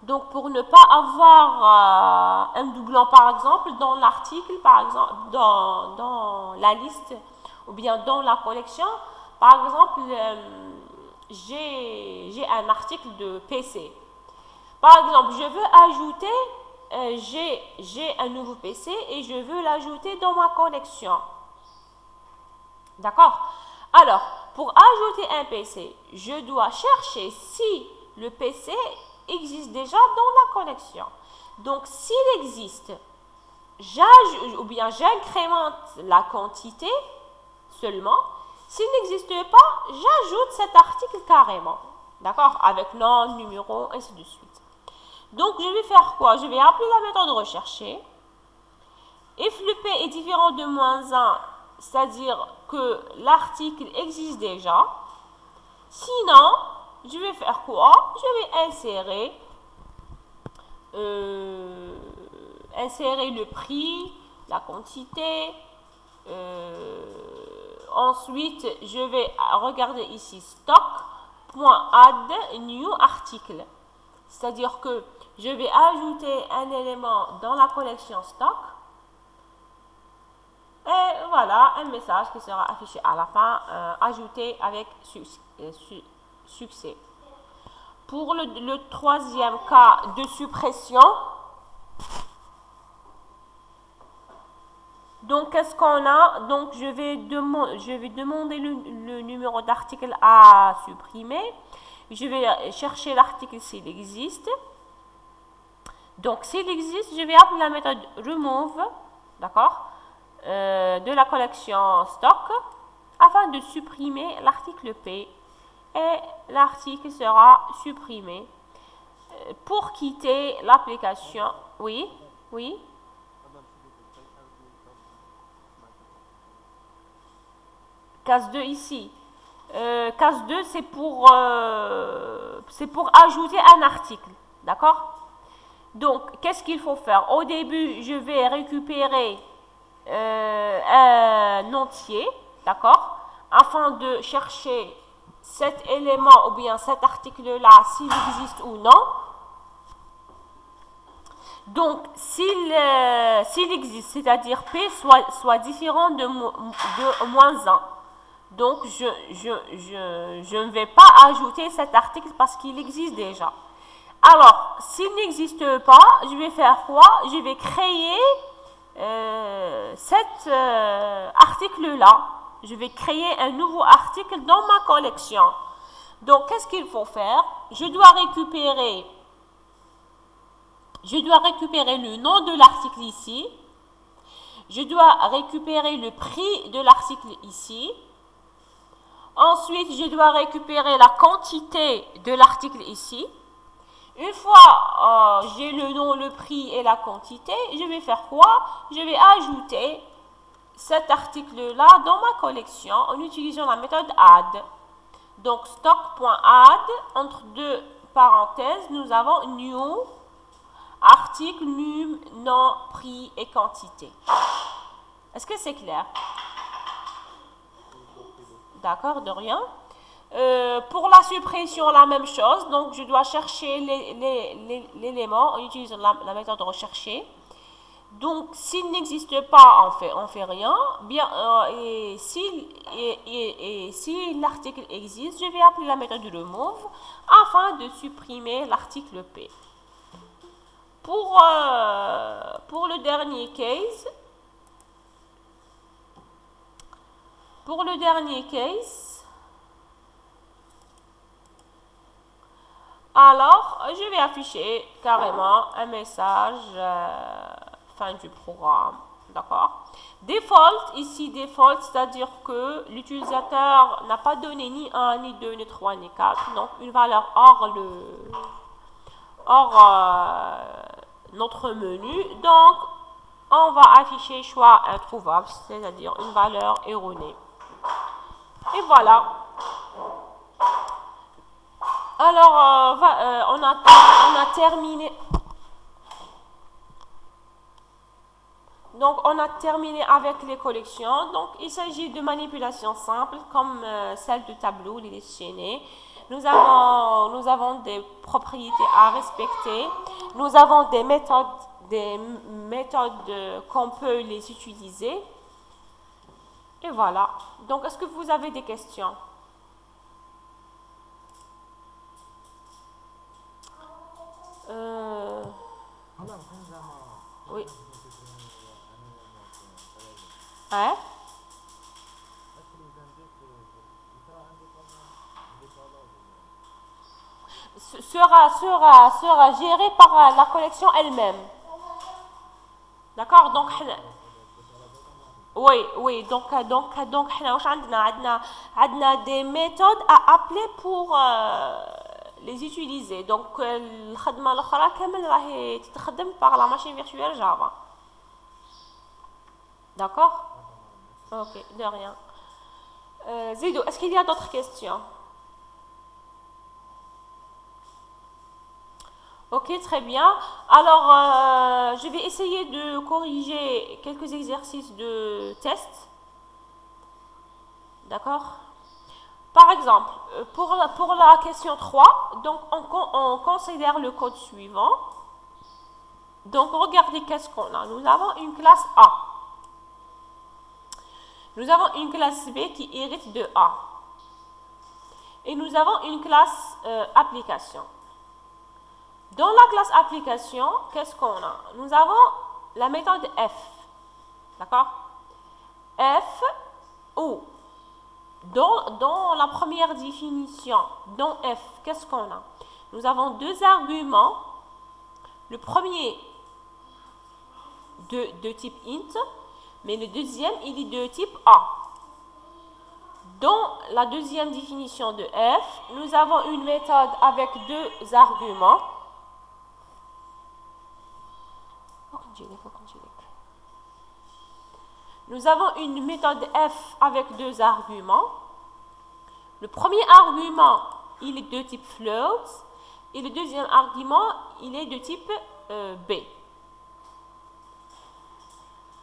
Donc, pour ne pas avoir un doublon, par exemple, dans l'article, par exemple, dans la liste, ou bien dans la collection, par exemple, j'ai un article de PC. Par exemple, je veux ajouter, j'ai un nouveau PC et je veux l'ajouter dans ma collection. D'accord? Alors, pour ajouter un PC, je dois chercher si le PC existe déjà dans la collection. Donc, s'il existe, j'incrémente la quantité seulement. S'il n'existe pas, j'ajoute cet article carrément. D'accord? Avec nom, numéro, ainsi de suite. Donc, je vais faire quoi? Je vais appeler la méthode recherchée. If le P est différent de moins 1, c'est-à-dire que l'article existe déjà. Sinon, je vais faire quoi? Je vais insérer le prix, la quantité. Ensuite, je vais regarder ici stock.add new article. C'est-à-dire que je vais ajouter un élément dans la collection stock. Et voilà un message qui sera affiché à la fin, ajouté avec succès. Pour le troisième cas de suppression, donc qu'est-ce qu'on a? Donc je vais demander le numéro d'article à supprimer. Je vais chercher l'article s'il existe. Donc s'il existe, je vais appeler la méthode remove, d'accord, de la collection stock afin de supprimer l'article P, et l'article sera supprimé. Pour quitter l'application, oui. Case 2 ici. Case 2, c'est pour ajouter un article, d'accord? Donc, qu'est-ce qu'il faut faire? Au début, je vais récupérer un entier, d'accord, afin de chercher cet élément ou bien cet article-là, s'il existe ou non. Donc, s'il existe, c'est-à-dire P soit différent de moins 1. Donc, je ne vais pas ajouter cet article parce qu'il existe déjà. Alors, s'il n'existe pas, je vais faire quoi? Je vais créer cet article-là. Je vais créer un nouveau article dans ma collection. Donc, qu'est-ce qu'il faut faire? Je dois récupérer le nom de l'article ici. Je dois récupérer le prix de l'article ici. Ensuite, je dois récupérer la quantité de l'article ici. Une fois j'ai le nom, le prix et la quantité, je vais faire quoi? Je vais ajouter cet article-là dans ma collection en utilisant la méthode add. Donc, stock.add, entre deux parenthèses, nous avons new, article, num, nom, prix et quantité. Est-ce que c'est clair? D'accord, de rien. Pour la suppression, la même chose. Donc, je dois chercher l'élément. On utilise la méthode de rechercher. Donc, s'il n'existe pas, on fait rien. Bien, et si l'article existe, je vais appeler la méthode de remove afin de supprimer l'article P. Pour le dernier case, alors je vais afficher carrément un message fin du programme, d'accord. Default, ici default, c'est-à-dire que l'utilisateur n'a pas donné ni 1, ni 2, ni 3, ni 4, donc une valeur hors notre menu. Donc on va afficher choix introuvable, c'est-à-dire une valeur erronée. Et voilà. Alors, on a terminé. Donc, on a terminé avec les collections. Donc, il s'agit de manipulations simples, comme celle de tableau, les chaînés. Nous avons des propriétés à respecter. Nous avons des méthodes qu'on peut les utiliser. Et voilà. Donc, est-ce que vous avez des questions? Oui. Hein? Sera géré par la collection elle-même. D'accord? Donc, oui, donc, on a des méthodes à appeler pour les utiliser. Donc, الخدمة الأخرى كامل راهي تتخدم par la machine virtuelle Java. D'accord? Ok, de rien. Zidou, est-ce qu'il y a d'autres questions? Ok, très bien. Alors, je vais essayer de corriger quelques exercices de test. D'accord? Par exemple, pour la question 3, donc on considère le code suivant. Donc, regardez qu'est-ce qu'on a. Nous avons une classe A. Nous avons une classe B qui hérite de A. Et nous avons une classe application. Dans la classe application, qu'est-ce qu'on a? Nous avons la méthode F. D'accord? F ou dans la première définition, dans F, qu'est-ce qu'on a? Nous avons deux arguments. Le premier de type int, mais le deuxième, il est de type A. Dans la deuxième définition de F, nous avons une méthode avec deux arguments. Nous avons une méthode F avec deux arguments. Le premier argument, il est de type float, et le deuxième argument, il est de type B.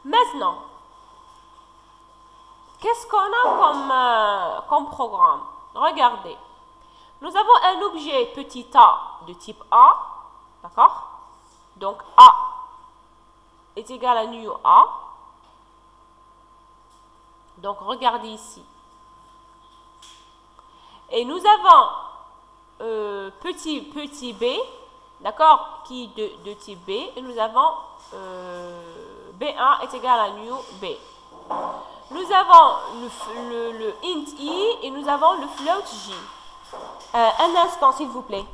Maintenant, qu'est-ce qu'on a comme programme? Regardez. Nous avons un objet petit a de type A, d'accord? Donc A est égal à new A. Donc regardez ici. Et nous avons petit b, d'accord, qui est de type B, et nous avons B1 est égal à new B. Nous avons le int i et nous avons le float j. Un instant, s'il vous plaît.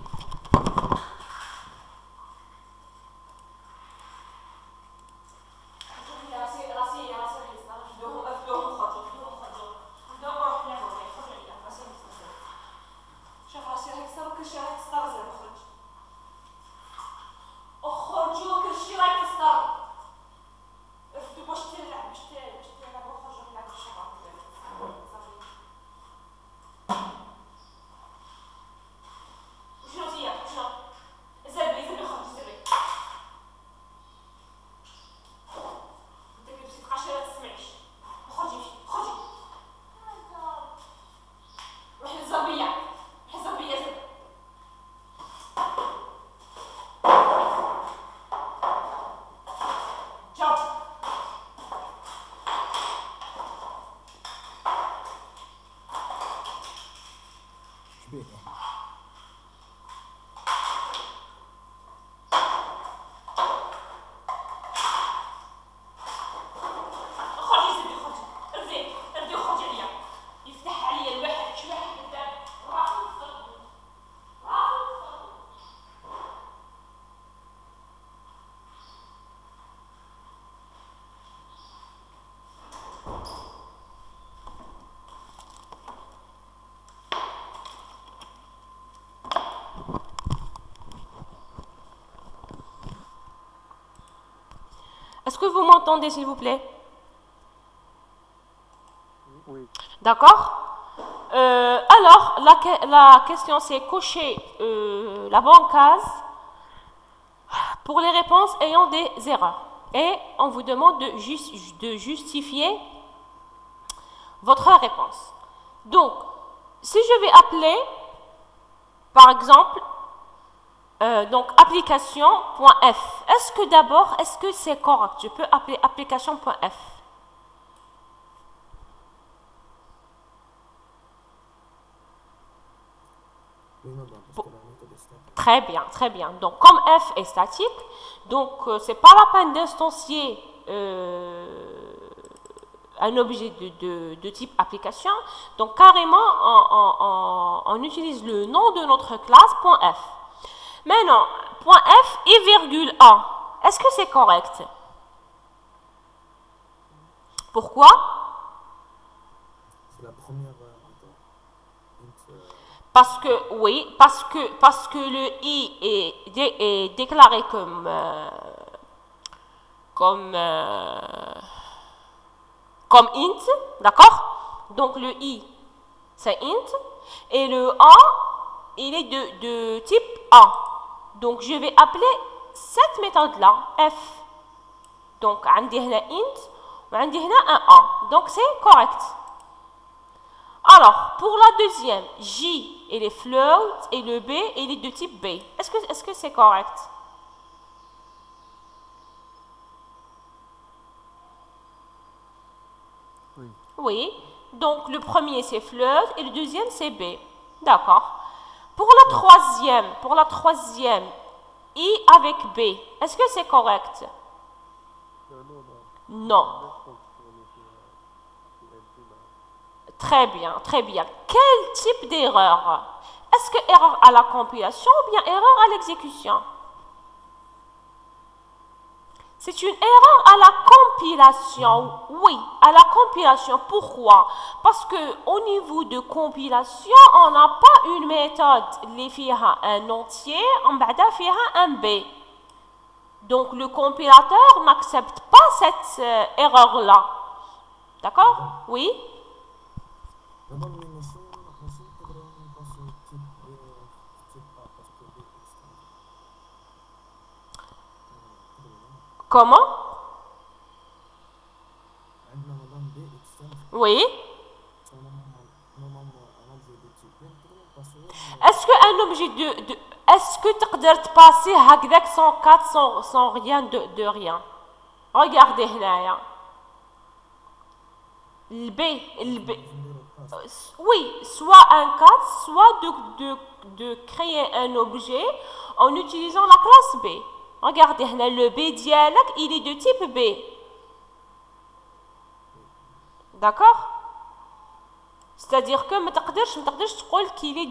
Est-ce que vous m'entendez, s'il vous plaît? Oui. D'accord? Alors, la question, c'est cocher la bonne case pour les réponses ayant des erreurs. Et on vous demande de justifier votre réponse. Donc, si je vais appeler, par exemple, donc application.f, est-ce que d'abord, est-ce que c'est correct? Je peux appeler application.f. Très bien, très bien. Donc, comme f est statique, donc c'est pas la peine d'instancier un objet de type application. Donc, carrément, on utilise le nom de notre classe .f. Maintenant, .f et virgule A. Est-ce que c'est correct? Pourquoi? C'est la première. Parce que, oui, parce que le i est déclaré comme int, d'accord? Donc le i, c'est int, et le a, il est de type a. Donc je vais appeler cette méthode-là, f. Donc, on a int, on a un a. Donc c'est correct. Alors, pour la deuxième, J, il est float, et le B, il est de type B. Est-ce que c'est correct? Oui. Oui. Donc, le premier, c'est float, et le deuxième, c'est B. D'accord. Pour la troisième, I avec B, est-ce que c'est correct? Non. Très bien, très bien. Quel type d'erreur? Est-ce que erreur à la compilation ou bien erreur à l'exécution? C'est une erreur à la compilation. Oui, à la compilation. Pourquoi? Parce qu'au niveau de compilation, on n'a pas une méthode qui fait un entier, on fait un B. Donc le compilateur n'accepte pas cette erreur-là. D'accord? Oui? Comment? Oui. Est-ce qu'un objet est-ce que tu peux passer هكذاك sans rien de rien? Regardez هنايا. Le B. Oui, soit un 4, soit de créer un objet en utilisant la classe B. Regardez, le B dialogue, il est de type B. D'accord? C'est-à-dire que ما تقدرش تقول qu'il est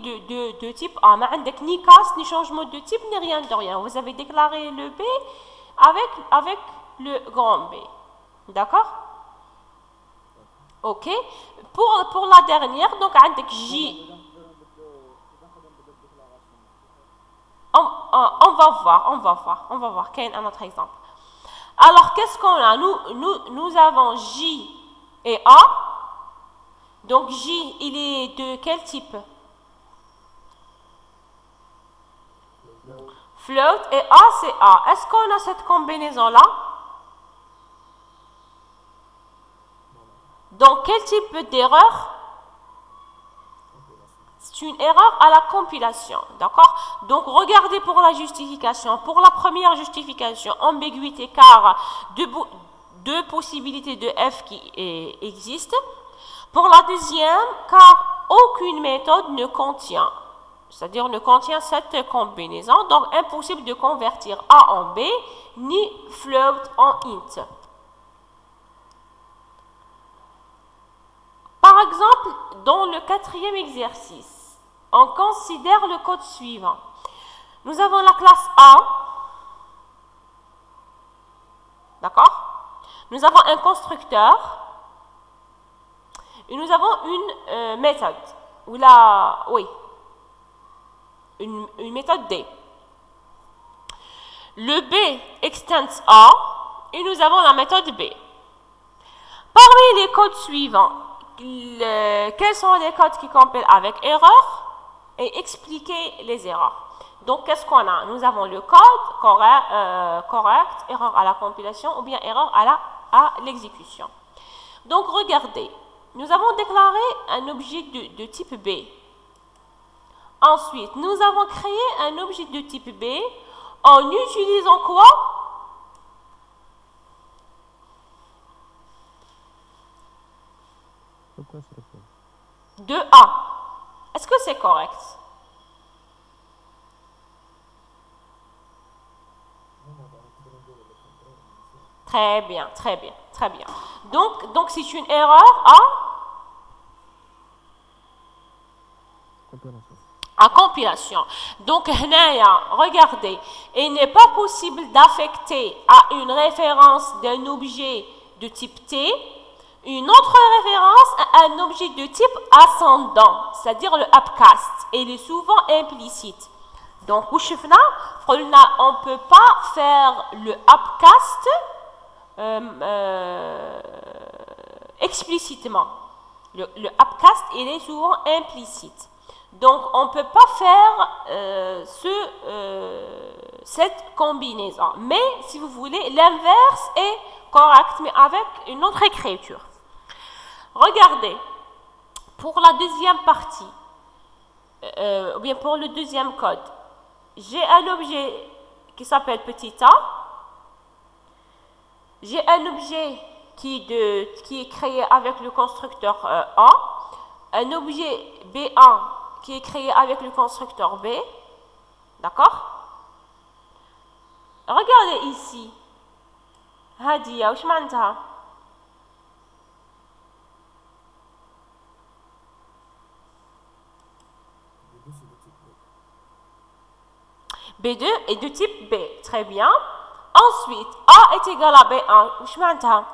de type A. ما عندك ni casse, ni changement de type, ni rien de rien. Vous avez déclaré le B avec le grand B. D'accord? Ok. Pour la dernière, donc عندك J. On va voir. Quel est un autre exemple? Alors, qu'est-ce qu'on a? Nous avons J et A. Donc, J, il est de quel type? Float et A, c'est A. Est-ce qu'on a cette combinaison-là? Donc, quel type d'erreur? C'est une erreur à la compilation, d'accord? Donc, regardez pour la justification. Pour la première justification, ambiguïté, car deux possibilités de f qui existent. Pour la deuxième, car aucune méthode ne contient, c'est-à-dire ne contient cette combinaison, donc impossible de convertir A en B, ni float en int. Par exemple, dans le quatrième exercice, on considère le code suivant. Nous avons la classe A, d'accord? Nous avons un constructeur et nous avons une méthode, une méthode D. Le B extends A Et nous avons la méthode B. Parmi les codes suivants, quels sont les codes qui compilent avec erreur et expliquer les erreurs. Donc, qu'est-ce qu'on a? Nous avons le code correct, erreur à la compilation ou bien erreur à l'exécution. Donc, regardez, nous avons déclaré un objet de type B. Ensuite, nous avons créé un objet de type B en utilisant quoi? De A. Est-ce que c'est correct? Très bien, très bien, très bien. Donc c'est une erreur à compilation. Donc, regardez, il n'est pas possible d'affecter à une référence d'un objet de type T une autre référence à un objet de type ascendant, c'est-à-dire le upcast. Il est souvent implicite. Donc, on ne peut pas faire le upcast explicitement. Le upcast, il est souvent implicite. Donc, on ne peut pas faire cette combinaison. Mais, si vous voulez, l'inverse est correct, mais avec une autre écriture. Regardez, pour la deuxième partie, ou bien pour le deuxième code, j'ai un objet qui s'appelle petit a. J'ai un objet qui est créé avec le constructeur A. Un objet B1 qui est créé avec le constructeur B. D'accord? Regardez ici. Hadia, وش معناتها؟ B2 est de type B. Très bien. Ensuite, A est égal à B1. وش معناتها؟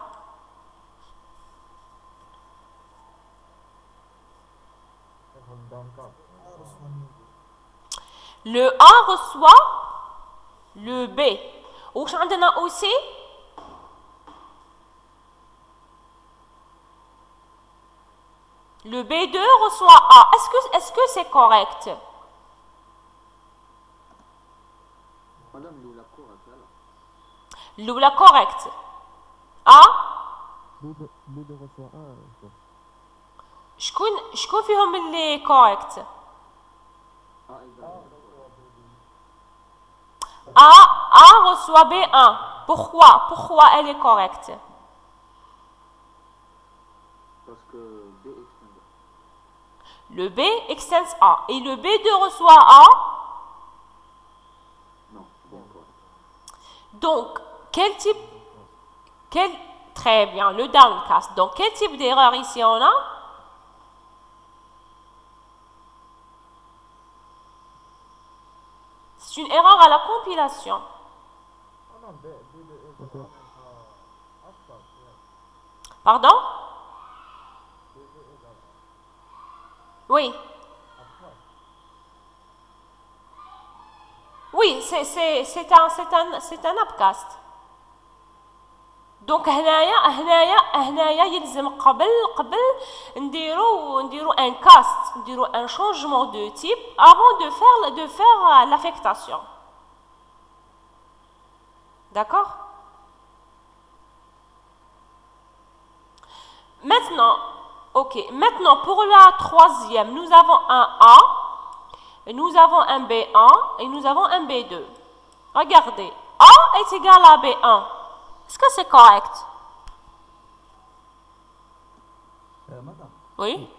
Le A reçoit le B. وش عندنا aussi? Le B2 reçoit A. Est-ce que c'est correct? L'oula correct. A? B2 reçoit A. شكون فيهم اللي correct? A reçoit B1. Pourquoi elle est correcte? Parce que B extend. Le B extends A. Et le B2 reçoit A? Non, bien correct. Donc, très bien, le downcast. Donc, quel type d'erreur ici on a? C'est une erreur à la compilation. Pardon? Oui. Oui, c'est un upcast. Donc هنايا يلزم قبل نديرو un cast, نديرو un changement de type avant de faire l'affectation. D'accord? Maintenant pour la troisième, nous avons un A, nous avons un B1 et nous avons un B2. Regardez, A est égal à B1. Est-ce que c'est correct? Madame. Oui.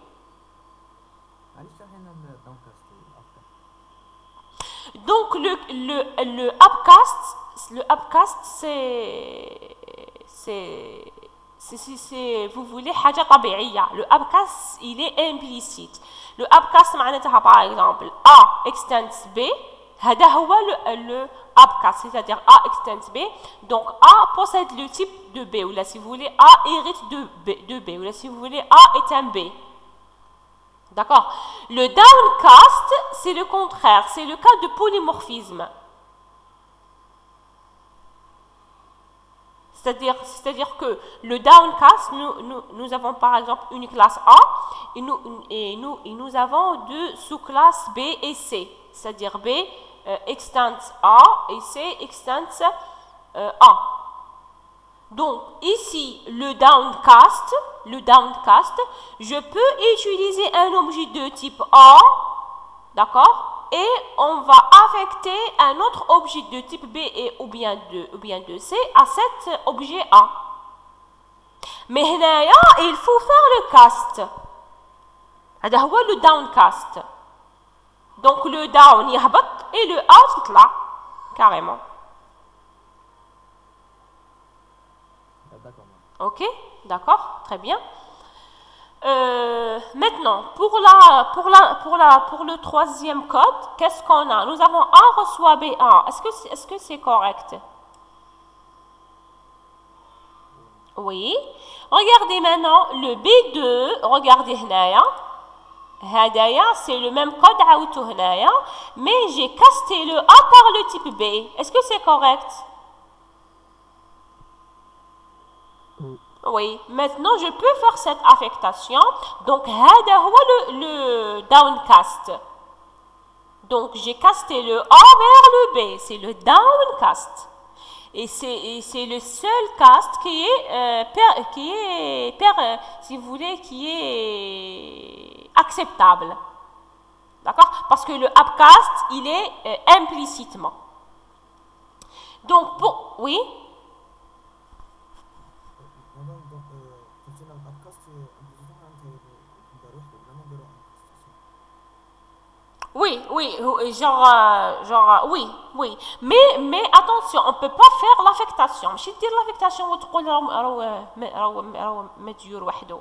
Donc le upcast c'est vous voulez حاجة طبيعية. Le upcast il est implicite. Le upcast معناتها par exemple A extends B. هذا هو le upcast, c'est-à-dire A extends B. Donc A possède le type de B, ou là si vous voulez A hérite de B, ou là si vous voulez A est un B. D'accord? Le downcast, c'est le contraire, c'est le cas de polymorphisme. C'est-à-dire que le downcast, nous avons par exemple une classe A et nous avons deux sous-classes B et C. C'est-à-dire B extends A et C extends A. Donc ici, le downcast, je peux utiliser un objet de type A, d'accord? Et on va affecter un autre objet de type B ou bien de C à cet objet A. Mais هنايا, il faut faire le cast. هذا هو le downcast. Donc le down يهبط et le A يطلع carrément. D'accord. Ok, d'accord, très bien. Maintenant, pour le troisième code, qu'est-ce qu'on a? Nous avons A reçoit B1. Est-ce que c'est correct? Oui. Regardez maintenant le B2. Regardez هنايا. هدايا, c'est le même code عاودته هنايا, mais j'ai casté le A par le type B. Est-ce que c'est correct? Oui, maintenant je peux faire cette affectation. Donc, هذا هو le downcast. Donc, j'ai casté le A vers le B. C'est le downcast. Et c'est le seul cast qui est, si vous voulez, qui est acceptable. D'accord? Parce que le upcast, il est implicitement. Donc, oui. Oui, genre, oui. Mais attention, on ne peut pas faire l'affectation. ماشي دير l'affectation وتقول راهو مديور وحده.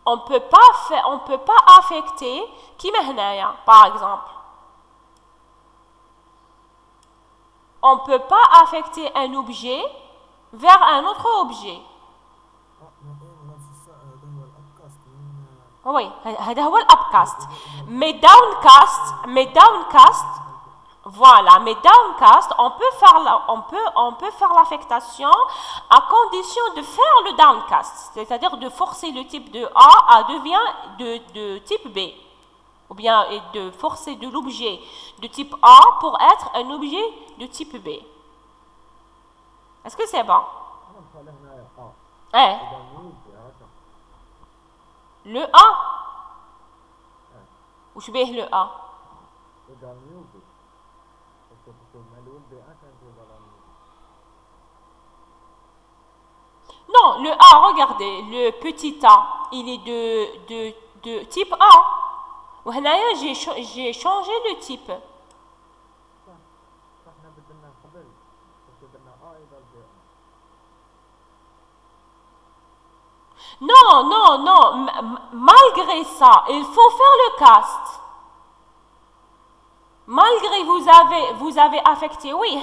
On peut pas affecter كيما هنايا, par exemple. On ne peut pas affecter un objet vers un autre objet. Oui, هذا هو الابكاست. Mais downcast, voilà, mais downcast, on peut faire l'affectation à condition de faire le downcast, c'est-à-dire de forcer le type de A à devient de type B, ou bien de forcer de l'objet de type A pour être un objet de type B. Est-ce que c'est bon? Le A. وش بيه le A? Non, le A, regardez, le petit A, il est de type A. وهنايا j'ai changé le type. Non. Malgré ça, il faut faire le cast. Malgré vous avez affecté, oui,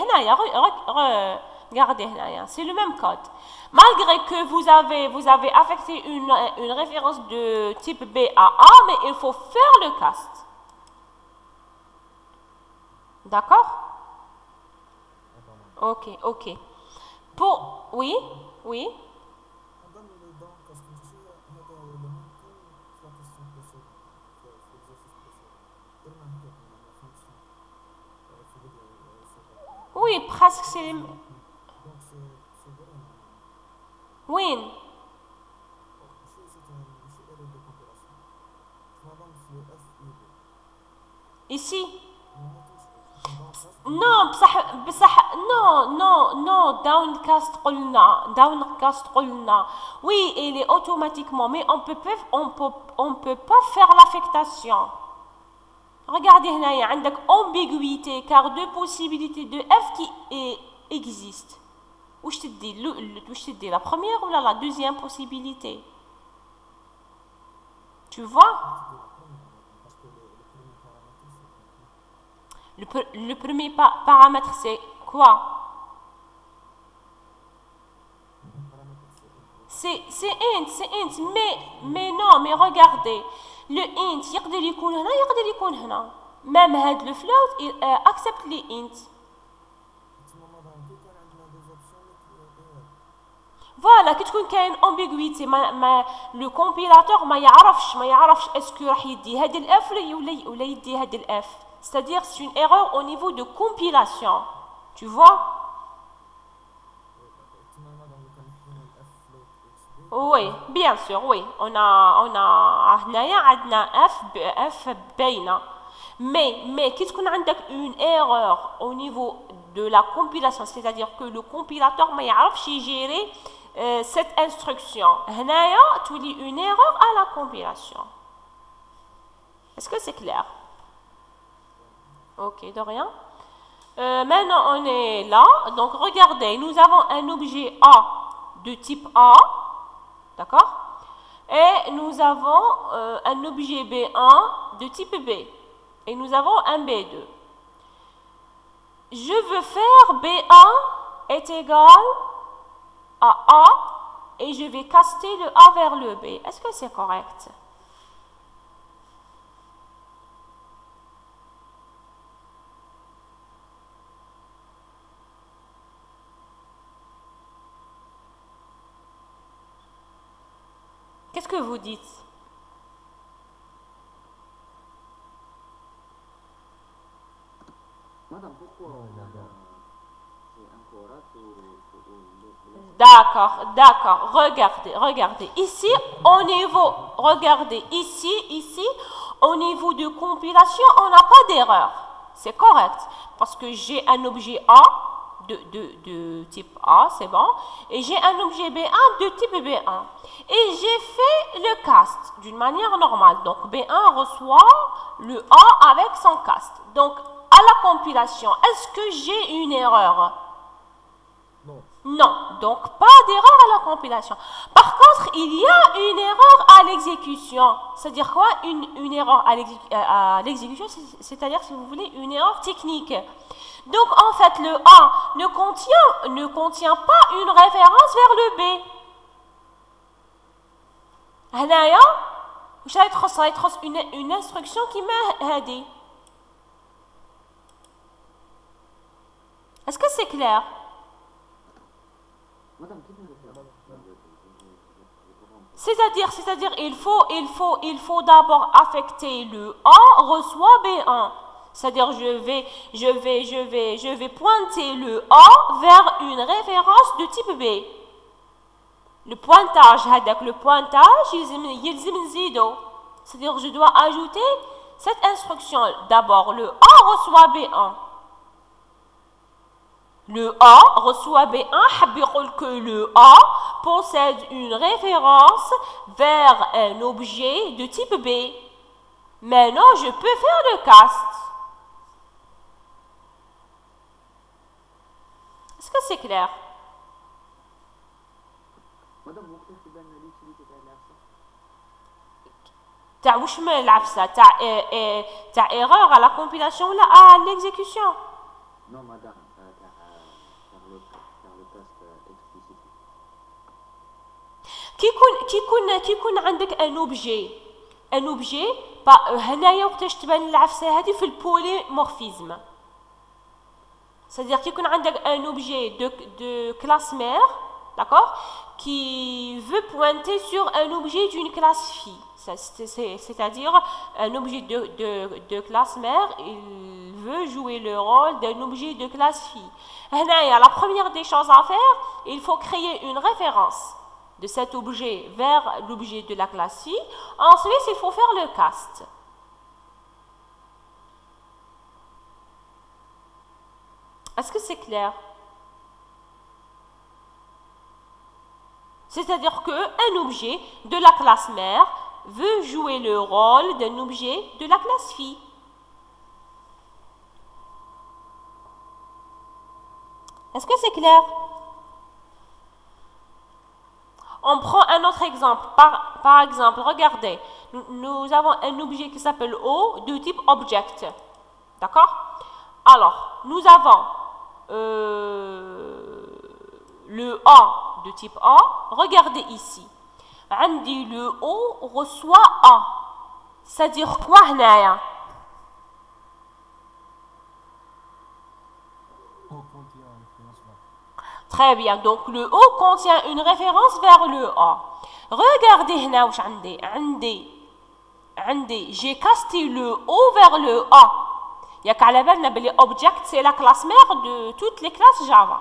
regardez, c'est le même code. Malgré que vous avez affecté une référence de type B à A, mais il faut faire le cast. D'accord? Ok. Oui. Oui, presque c'est... Oui. Ici. Non, downcast قلنا. Oui, il est automatiquement, mais on peut pas faire l'affectation. Regardez هنايا عندك ambiguïté car deux possibilités de F qui existent. واش تدي la première ou la deuxième possibilité? Tu vois? Le premier paramètre c'est quoi? C'est int, mais non, mais regardez. Le int يقدر يكون هنا يقدر يكون هنا. Même هاد le float il accepte les int. Voilà, كي تكون كاين ambiguïté le compilateur ما يعرفش est-ce que راح يدي هاد الاف ولا يدي هاد الاف. C'est-à-dire c'est une erreur au niveau de compilation. Tu vois? Oui, bien sûr, oui. On a هنايا f باينة. Mais qu'est-ce qu'on a une erreur au niveau de la compilation, c'est-à-dire que le compilateur ما يعرفش gérer cette instruction. هنايا تولي une erreur à la compilation. Est-ce que c'est clair? Ok, de rien. Maintenant, on est là. Donc, regardez, nous avons un objet A de type A. D'accord? Et nous avons un objet B1 de type B. Et nous avons un B2. Je veux faire B1 est égal à A et je vais caster le A vers le B. Est-ce que c'est correct? Qu'est-ce que vous dites? Madame, pourquoi D'accord. Regardez. Ici, au niveau, regardez, ici, au niveau de compilation, on n'a pas d'erreur. C'est correct. Parce que j'ai un objet A de type A, c'est bon. Et j'ai un objet B1 de type B1. Et j'ai fait le cast d'une manière normale. Donc, B1 reçoit le A avec son cast. Donc, à la compilation, est-ce que j'ai une erreur? Non, donc pas d'erreur à la compilation. Par contre, il y a une erreur à l'exécution. C'est-à-dire quoi? Une erreur à l'exécution, c'est-à-dire, si vous voulez, une erreur technique. Donc, en fait, le A ne contient pas une référence vers le B. هنايا واش غيتخص une instruction qui met هذه. Est-ce que c'est clair? C'est-à-dire, il faut d'abord affecter le A reçoit B1. C'est-à-dire, je vais pointer le A vers une référence de type B. Le pointage, c'est-à-dire, je dois ajouter cette instruction. D'abord, le A reçoit B1. Le A reçoit B1, que le A possède une référence vers un objet de type B. Maintenant, je peux faire le cast. Est-ce que c'est clair? Madame, vous pouvez faire l'utilité de l'absence. تاع واش من العفسه تاع erreur à la compilation ou à l'exécution? Non, madame, faire le test explicite. كي يكون عندك ان اوبجي هنايا وقتاش تبان العفسه هذه في البوليمورفيزم. C'est-à-dire كي يكون عندك un objet de classe mère, d'accord, qui veut pointer sur un objet d'une classe fille. C'est-à-dire un objet de classe mère, il veut jouer le rôle d'un objet de classe fille. La première des choses à faire, il faut créer une référence de cet objet vers l'objet de la classe fille. Ensuite, il faut faire le cast. Est-ce que c'est clair? C'est-à-dire qu'un objet de la classe mère veut jouer le rôle d'un objet de la classe fille. Est-ce que c'est clair? On prend un autre exemple. Par exemple, regardez, nous avons un objet qui s'appelle O de type object. D'accord? Alors, nous avons le A de type A. Regardez ici. عندي le O reçoit A. C'est-à-dire quoi هنايا؟ Très bien. Donc, le O contient une référence vers le A. Regardez, هنا واش عندي j'ai casté le O vers le A. ياك على بالنا بلي object c'est la classe mère de toutes les classes Java.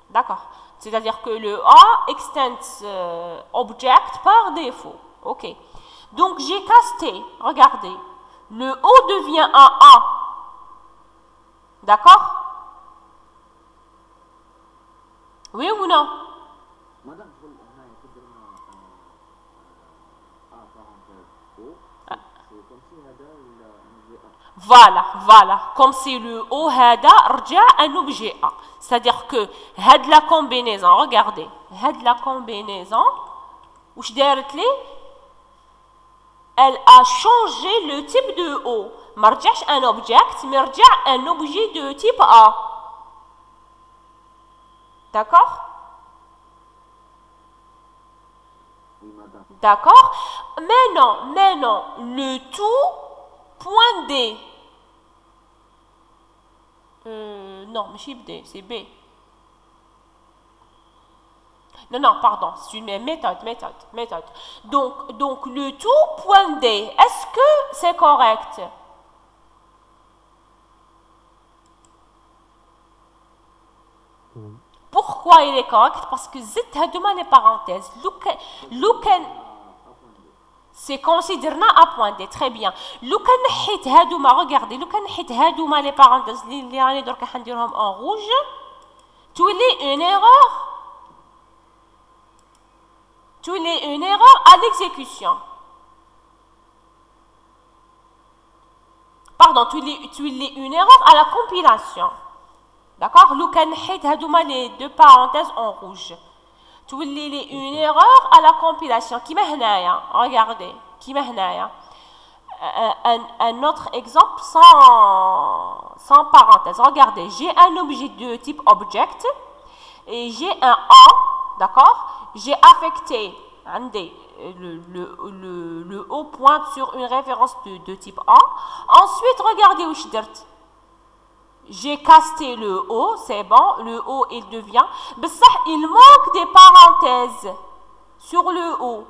D'accord. C'est-à-dire que le A extends object par défaut. Ok. Donc, j'ai casté. Regardez. Le O devient un A. D'accord? Oui ou non? Madame, je veux A parenthèse O, c'est comme si هذا Voilà, voilà. Comme si le O هذا رجع un objet A. C'est-à-dire que هاد la combinaison, regardez. هاد la combinaison, واش دارت لي؟ Elle a changé le type de O. ما رجعش un object, mais رجع un objet de type A. D'accord? Oui, madame. D'accord? Mais non, le tout point D. Non, mais D, c'est B. Non, pardon, c'est une méthode. Donc, le tout point D, est-ce que c'est correct? Oui. Pourquoi il est correct? Parce que Z a demandé les parenthèses. C'est considéré à point D. Très bien. Regardez, les parenthèses, en rouge, tu lis une erreur. Tu lis une erreur à l'exécution. Pardon, tu lis une erreur à la compilation. D'accord? Les deux parenthèses en rouge. Tu lis une erreur à la compilation. Regardez. Un autre exemple sans parenthèse. Regardez, j'ai un objet de type object et j'ai un A. D'accord? J'ai affecté le O pointe sur une référence de type A. Ensuite, regardez où je dis. J'ai casté le O, c'est bon, le O il devient. Mais ça, il manque des parenthèses sur le O.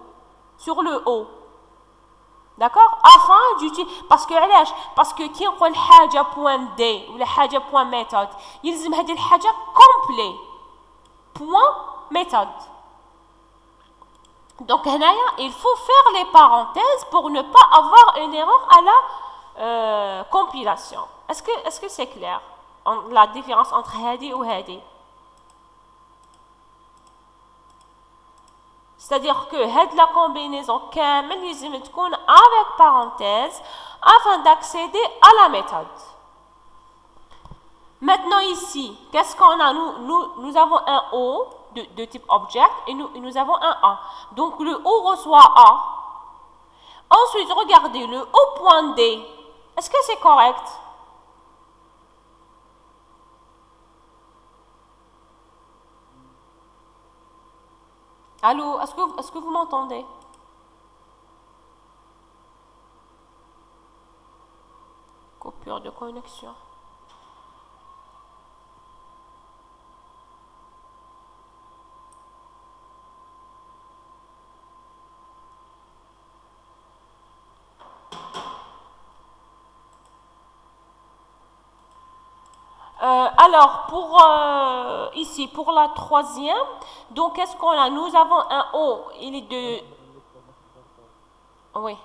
D'accord? Afin d'utiliser. Parce que qui on le haja point D ou le haja point méthode, il y a des haja complet. Point méthode. Donc, il faut faire les parenthèses pour ne pas avoir une erreur à la compilation. Est-ce que c'est clair? La différence entre Hadi ou Hadi. C'est-à-dire que la combinaison avec parenthèse afin d'accéder à la méthode. Maintenant ici, qu'est-ce qu'on a? Nous avons un O de type object et nous avons un A. Donc le O reçoit A. Ensuite, regardez le O point D. Est-ce que c'est correct? Allô, est-ce que vous m'entendez? Coupure de connexion. Alors, ici, pour la troisième, donc, qu'est-ce qu'on a? Nous avons un O, il est de... Oui.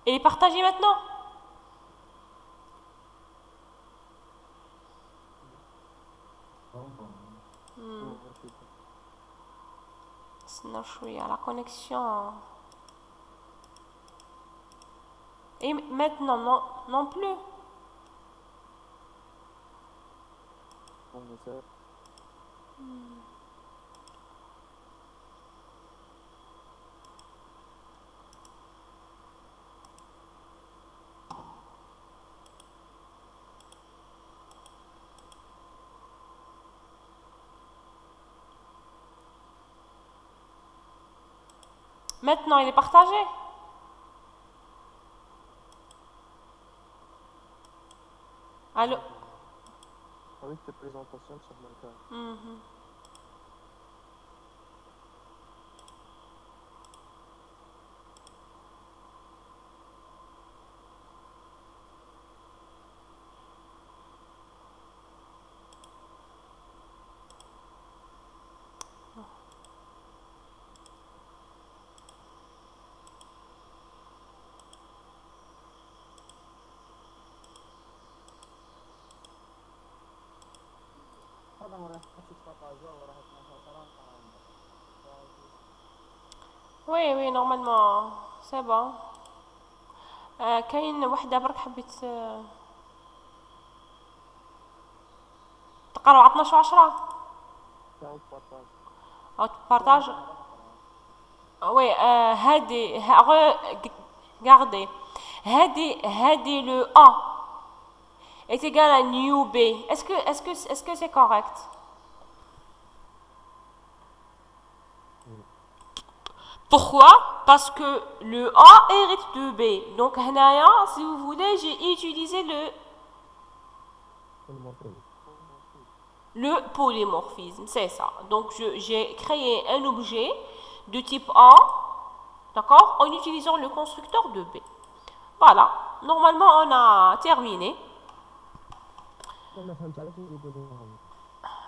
Il est partagé maintenant? La connexion. Et maintenant, non plus. Maintenant, il est partagé. Allô? Ah oui, tes présentations sur le cas. Mhm. Oui, oui, normalement, c'est bon. كاين وحدة برك حبيت تقراو 12 و10 40 partage. أو تبارطاج. Oui, regardez, هادي le A est égal à nu B. Est-ce que c'est correct? Pourquoi? Parce que le A hérite de B. Donc, si vous voulez, j'ai utilisé le polymorphisme. C'est ça. Donc, j'ai créé un objet de type A, d'accord, en utilisant le constructeur de B. Voilà. Normalement, on a terminé.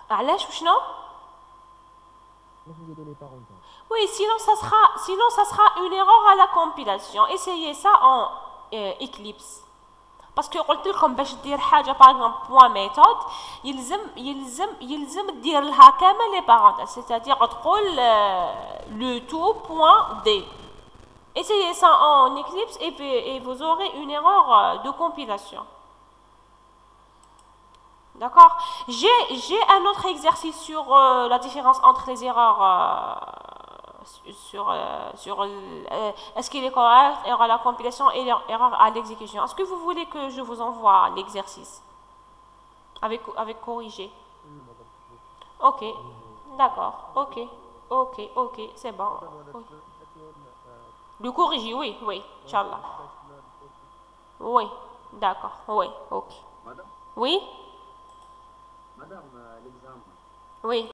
علاش وشنو؟ Oui, sinon ça sera une erreur à la compilation. Essayez ça en Eclipse. Parce que قلت لكم باش دير حاجه par exemple point méthode يلزم دير لها كامل les parenthèses, c'est-à-dire تقول le tout point D. Essayez ça en Eclipse et vous aurez une erreur de compilation. D'accord? J'ai un autre exercice sur la différence entre les erreurs est-ce qu'il est correct, erreur à la compilation et erreur à l'exécution. Est-ce que vous voulez que je vous envoie l'exercice avec corrigé? Ok, d'accord, ok, c'est bon. Oui. Le corrigé, oui, Inch'Allah. Oui, d'accord, oui, ok. Madame, Oui? Madame, l'examen. Oui.